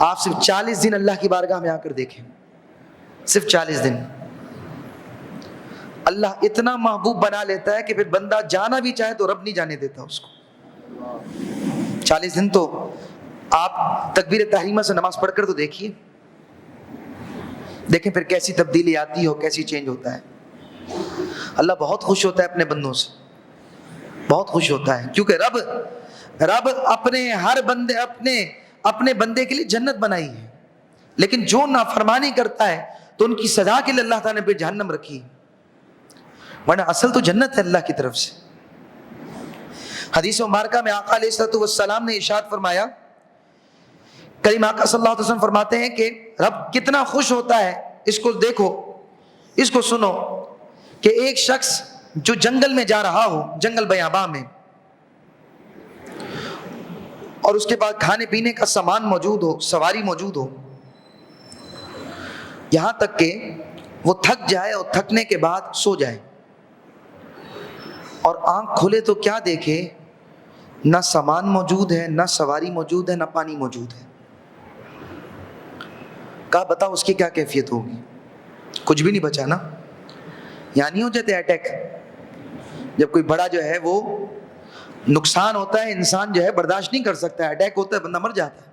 آپ صرف 40 دن اللہ کی بارگاہ میں آ کر دیکھیں، صرف 40 دن اللہ اتنا محبوب بنا لیتا ہے کہ پھر بندہ جانا بھی چاہے تو رب نہیں جانے دیتا اس کو۔ 40 دن تو آپ تکبیر تحریمہ سے نماز پڑھ کر تو دیکھیے، دیکھیں پھر کیسی تبدیلی آتی ہو، کیسی چینج ہوتا ہے۔ اللہ بہت خوش ہوتا ہے اپنے بندوں سے، بہت خوش ہوتا ہے، کیونکہ رب اپنے ہر بندے اپنے بندے کے لیے جنت بنائی ہے، لیکن جو نافرمانی کرتا ہے تو ان کی سزا کے لیے اللہ تعالیٰ نے پھر جہنم رکھی، ورنہ اصل تو جنت ہے اللہ کی طرف سے۔ حدیث مبارکہ میں آقا علیہ الصلوۃ والسلام نے ارشاد فرمایا، کریم آقا صلی اللہ علیہ وسلم فرماتے ہیں کہ رب کتنا خوش ہوتا ہے، اس کو دیکھو، اس کو سنو، کہ ایک شخص جو جنگل میں جا رہا ہو، جنگل بیاباں میں، اور اس کے پاس کھانے پینے کا سامان موجود ہو، سواری موجود ہو، یہاں تک کہ وہ تھک جائے اور تھکنے کے بعد سو جائے، اور آنکھ کھولے تو کیا دیکھے؟ نہ سامان موجود ہے، نہ سواری موجود ہے، نہ پانی موجود ہے۔ کہا بتاؤ اس کی کیا کیفیت ہوگی؟ کچھ بھی نہیں بچا نا۔ یعنی ہو جاتے اٹیک، جب کوئی بڑا جو ہے وہ نقصان ہوتا ہے، انسان جو ہے برداشت نہیں کر سکتا ہے، اٹیک ہوتا ہے، بندہ مر جاتا ہے۔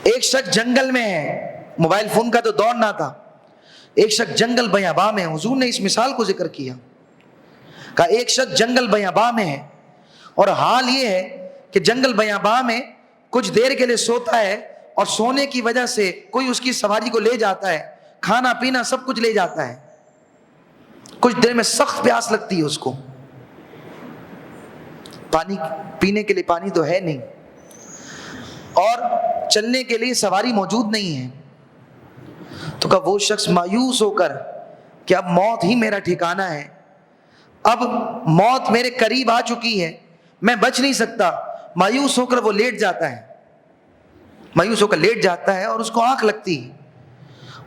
ایک شخص جنگل میں ہے، موبائل فون کا تو دور نہ تھا، ایک شخص جنگل بیاباں میں، حضور نے اس مثال کو ذکر کیا، کہا ایک شخص جنگل بیاباں میں ہے، اور حال یہ ہے کہ جنگل بیاباں میں کچھ دیر کے لیے سوتا ہے، اور سونے کی وجہ سے کوئی اس کی سواری کو لے جاتا ہے، کھانا پینا سب کچھ لے جاتا ہے، کچھ دیر میں سخت پیاس لگتی ہے اس کو، پانی پینے کے لیے پانی تو ہے نہیں، اور چلنے کے لیے سواری موجود نہیں ہے، تو کہا وہ شخص مایوس ہو کر کہ اب موت ہی میرا ٹھکانہ ہے، اب موت میرے قریب آ چکی ہے، میں بچ نہیں سکتا، مایوس ہو کر وہ لیٹ جاتا ہے، مایوس ہو کر لیٹ جاتا ہے، اور اس کو آنکھ لگتی ہے،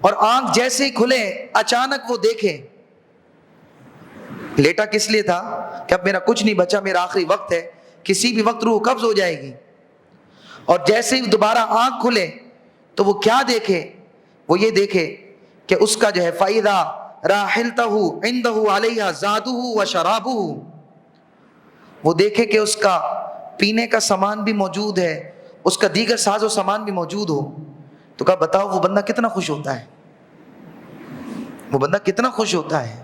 اور آنکھ جیسے ہی کھلے اچانک وہ دیکھے، لیٹا کس لیے تھا کہ اب میرا کچھ نہیں بچا، میرا آخری وقت ہے، کسی بھی وقت روح قبض ہو جائے گی، اور جیسے ہی دوبارہ آنکھ کھلے تو وہ کیا دیکھے؟ وہ یہ دیکھے کہ اس کا جو ہے فَإِذَا رَاحِلْتَهُ عِنْدَهُ عَلَيْهَا زَادُهُ وَشَرَابُهُ، وہ دیکھے کہ اس کا پینے کا سامان بھی موجود ہے، اس کا دیگر ساز و سامان بھی موجود ہو، تو کہا بتاؤ وہ بندہ کتنا خوش ہوتا ہے، وہ بندہ کتنا خوش ہوتا ہے۔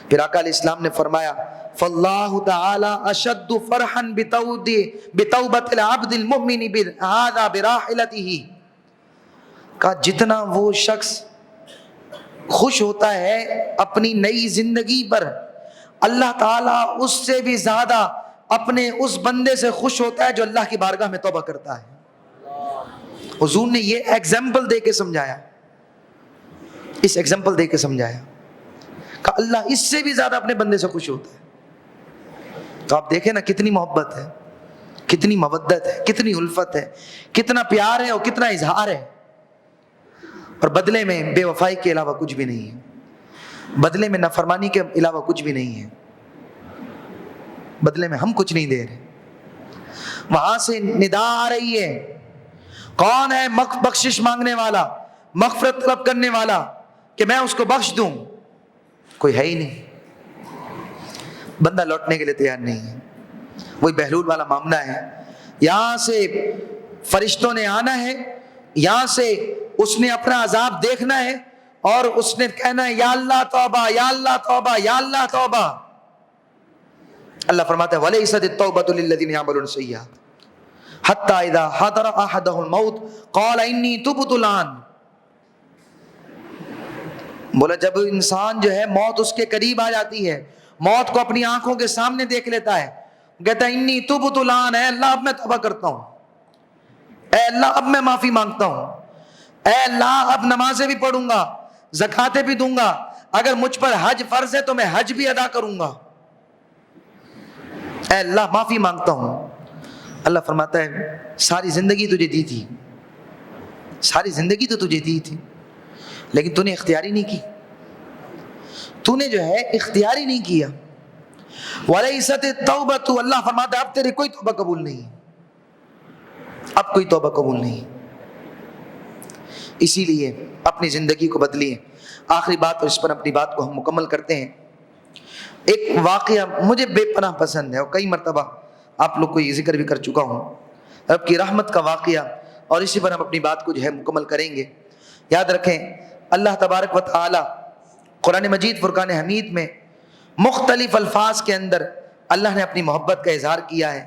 پھر آقا علیہ السلام نے فرمایا فَاللَّهُ تَعَالَى أَشَدُّ فَرْحًا بِتَوْبَةِ الْعَبْدِ الْمُؤْمِنِ هَذَا بِرَاحِلَتِهِ، کہا جتنا وہ شخص خوش ہوتا ہے اپنی نئی زندگی پر، اللہ تعالیٰ اس سے بھی زیادہ اپنے اس بندے سے خوش ہوتا ہے جو اللہ کی بارگاہ میں توبہ کرتا ہے۔ حضور نے یہ ایگزامپل دے کے سمجھایا، اس ایگزامپل دے کے سمجھایا کہ اللہ اس سے بھی زیادہ اپنے بندے سے خوش ہوتا ہے۔ تو آپ دیکھیں نا کتنی محبت ہے، کتنی مودت ہے، کتنی الفت ہے، کتنا پیار ہے اور کتنا اظہار ہے، اور بدلے میں بے وفائی کے علاوہ کچھ بھی نہیں ہے، بدلے میں نافرمانی کے علاوہ کچھ بھی نہیں ہے، بدلے میں ہم کچھ نہیں دے رہے۔ وہاں سے ندا آ رہی ہے، کون ہے بخشش مانگنے والا، مغفرت طلب کرنے والا کہ میں اس کو بخش دوں؟ کوئی ہے ہی نہیں، بندہ لوٹنے کے لیے تیار نہیں ہے۔ وہی بہلول والا معاملہ ہے، یہاں سے فرشتوں نے آنا ہے، یہاں سے اس نے اپنا عذاب دیکھنا ہے، اور اس نے کہنا ہے یا اللہ توبہ، یا اللہ توبہ، یا اللہ توبہ۔ اللہ فرماتا ہے وَلَيْسَتِ التَّوْبَةُ لِلَّذِينَ يَعْمَلُونَ السَّيِّئَاتِ حَتَّى إِذَا حَضَرَ أَحَدَهُمُ الْمَوْتُ قَالَ إِنِّي تُبْتُ الْآنَ۔ بولا جب انسان جو ہے موت اس کے قریب آ جاتی ہے، موت کو اپنی آنکھوں کے سامنے دیکھ لیتا ہے، کہتا ہے انی تبت الآن، اے اللہ اب میں توبہ کرتا ہوں، اے اللہ اب میں معافی مانگتا ہوں، اے اللہ اب نمازیں بھی پڑھوں گا، زکاتیں بھی دوں گا، اگر مجھ پر حج فرض ہے تو میں حج بھی ادا کروں گا، اے اللہ معافی مانگتا ہوں۔ اللہ فرماتا ہے ساری زندگی تجھے دی تھی، ساری زندگی تو تجھے دی تھی، لیکن تو نے اختیاری نہیں کی، تو نے جو ہے اختیاری نہیں کیا۔ وَلَيْسَتِ التَّوْبَةُ، اللہ فرماتا ہے اب تیری کوئی توبہ قبول نہیں، اب کوئی توبہ قبول نہیں۔ اسی لیے اپنی زندگی کو بدلیے۔ آخری بات، اور اس پر اپنی بات کو ہم مکمل کرتے ہیں، ایک واقعہ مجھے بے پناہ پسند ہے اور کئی مرتبہ آپ لوگ کو یہ ذکر بھی کر چکا ہوں، رب کی رحمت کا واقعہ، اور اسی پر ہم اپنی بات کو جو ہے مکمل کریں گے۔ یاد رکھیں اللہ تبارک و تعالی قرآن مجید فرقان حمید میں مختلف الفاظ کے اندر اللہ نے اپنی محبت کا اظہار کیا ہے،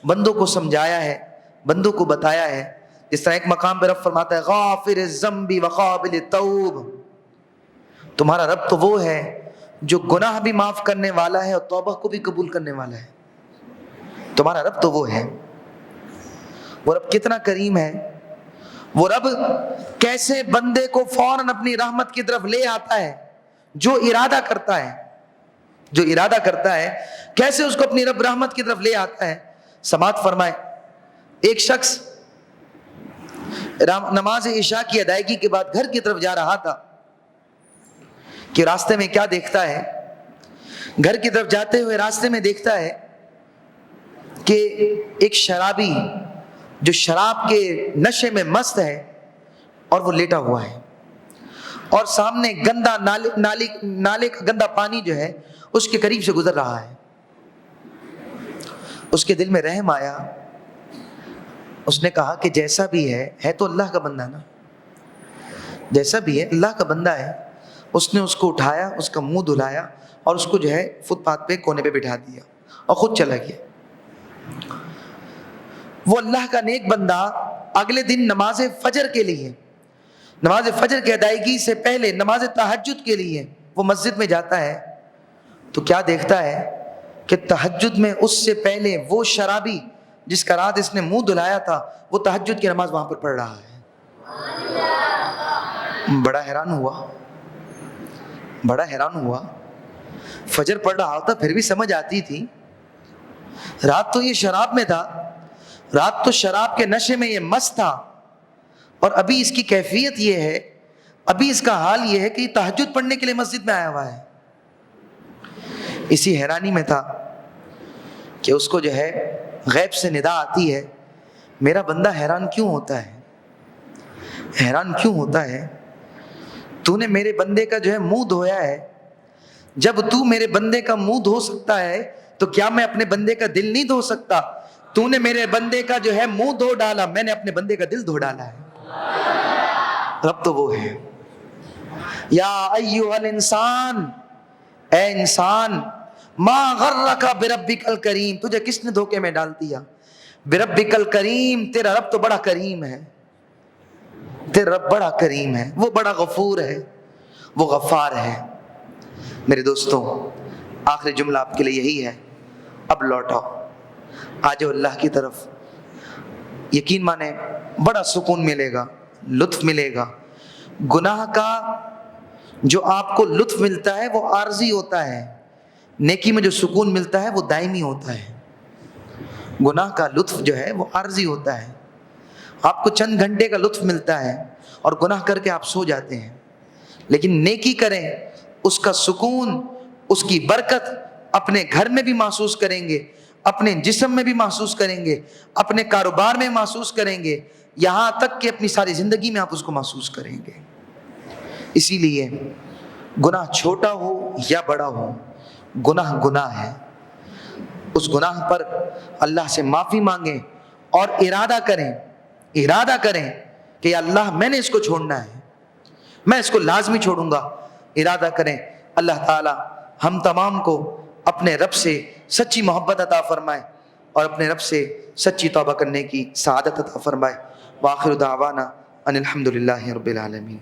بندوں کو سمجھایا ہے، بندوں کو بتایا ہے۔ جس طرح ایک مقام پہ رب فرماتا ہے غافر الذنب وقابل التوب، تمہارا رب تو وہ ہے جو گناہ بھی معاف کرنے والا ہے اور توبہ کو بھی قبول کرنے والا ہے، تمہارا رب تو وہ ہے۔ وہ رب کتنا کریم ہے، وہ رب کیسے بندے کو فوراً اپنی رحمت کی طرف لے آتا ہے، جو ارادہ کرتا ہے، جو ارادہ کرتا ہے کیسے اس کو اپنی رب رحمت کی طرف لے آتا ہے۔ سماعت فرمائے، ایک شخص نماز عشاء کی ادائیگی کے بعد گھر کی طرف جا رہا تھا کہ راستے میں کیا دیکھتا ہے، گھر کی طرف جاتے ہوئے راستے میں دیکھتا ہے کہ ایک شرابی جو شراب کے نشے میں مست ہے اور وہ لیٹا ہوا ہے، اور سامنے گندا نالے کا گندا پانی جو ہے اس کے قریب سے گزر رہا ہے۔ اس کے دل میں رحم آیا، اس نے کہا کہ جیسا بھی ہے تو اللہ کا بندہ نا، جیسا بھی ہے اللہ کا بندہ ہے۔ اس نے اس کو اٹھایا، اس کا منہ دھلایا اور اس کو جو ہے فٹ پاتھ پہ کونے پہ بٹھا دیا اور خود چلا گیا۔ وہ اللہ کا نیک بندہ اگلے دن نماز فجر کے لیے، نماز فجر کی ادائیگی سے پہلے نماز تہجد کے لیے وہ مسجد میں جاتا ہے، تو کیا دیکھتا ہے کہ تہجد میں اس سے پہلے وہ شرابی جس کا رات اس نے منہ دھلایا تھا وہ تہجد کی نماز وہاں پر پڑھ رہا ہے۔ بڑا حیران ہوا، بڑا حیران ہوا، فجر پڑھ رہا ہوتا پھر بھی سمجھ آتی تھی، رات تو یہ شراب میں تھا، رات تو شراب کے نشے میں یہ مست تھا، اور ابھی اس کی کیفیت یہ ہے، ابھی اس کا حال یہ ہے کہ یہ تہجد پڑھنے کے لیے مسجد میں آیا ہوا ہے۔ اسی حیرانی میں تھا کہ اس کو جو ہے غیب سے ندا آتی ہے، میرا بندہ حیران کیوں ہوتا ہے، حیران کیوں ہوتا ہے، تو نے میرے بندے کا جو ہے منہ دھویا ہے، جب تو میرے بندے کا منہ دھو سکتا ہے تو کیا میں اپنے بندے کا دل نہیں دھو سکتا؟ تو نے میرے بندے کا جو ہے منہ دھو ڈالا، میں نے اپنے بندے کا دل دھو ڈالا ہے۔ رب تو وہ ہے۔ یا ایھا الانسان، اے انسان، ما غرک بربک الکریم، تجھے کس نے دھوکے میں ڈال دیا؟ بربک الکریم، تیرا رب تو بڑا کریم ہے، تیرا رب بڑا کریم ہے، وہ بڑا غفور ہے، وہ غفار ہے۔ میرے دوستوں، آخری جملہ آپ کے لیے یہی ہے، اب لوٹو، آ جاؤ اللہ کی طرف۔ یقین مانیں بڑا سکون ملے گا، لطف ملے گا۔ گناہ کا جو آپ کو لطف ملتا ہے وہ عارضی ہوتا ہے، نیکی میں جو سکون ملتا ہے وہ دائمی ہوتا ہے۔ گناہ کا لطف جو ہے وہ عارضی ہوتا ہے، آپ کو چند گھنٹے کا لطف ملتا ہے اور گناہ کر کے آپ سو جاتے ہیں، لیکن نیکی کریں، اس کا سکون، اس کی برکت اپنے گھر میں بھی محسوس کریں گے، اپنے جسم میں بھی محسوس کریں گے، اپنے کاروبار میں محسوس کریں گے، یہاں تک کہ اپنی ساری زندگی میں آپ اس کو محسوس کریں گے۔ اسی لیے گناہ چھوٹا ہو یا بڑا ہو، گناہ گناہ ہے۔ اس گناہ پر اللہ سے معافی مانگیں اور ارادہ کریں کہ اللہ میں نے اس کو چھوڑنا ہے، میں اس کو لازمی چھوڑوں گا۔ ارادہ کریں۔ اللہ تعالی ہم تمام کو اپنے رب سے سچی محبت عطا فرمائے اور اپنے رب سے سچی توبہ کرنے کی سعادت عطا فرمائے۔ وآخر دعوانا ان الحمد للہ رب العالمین۔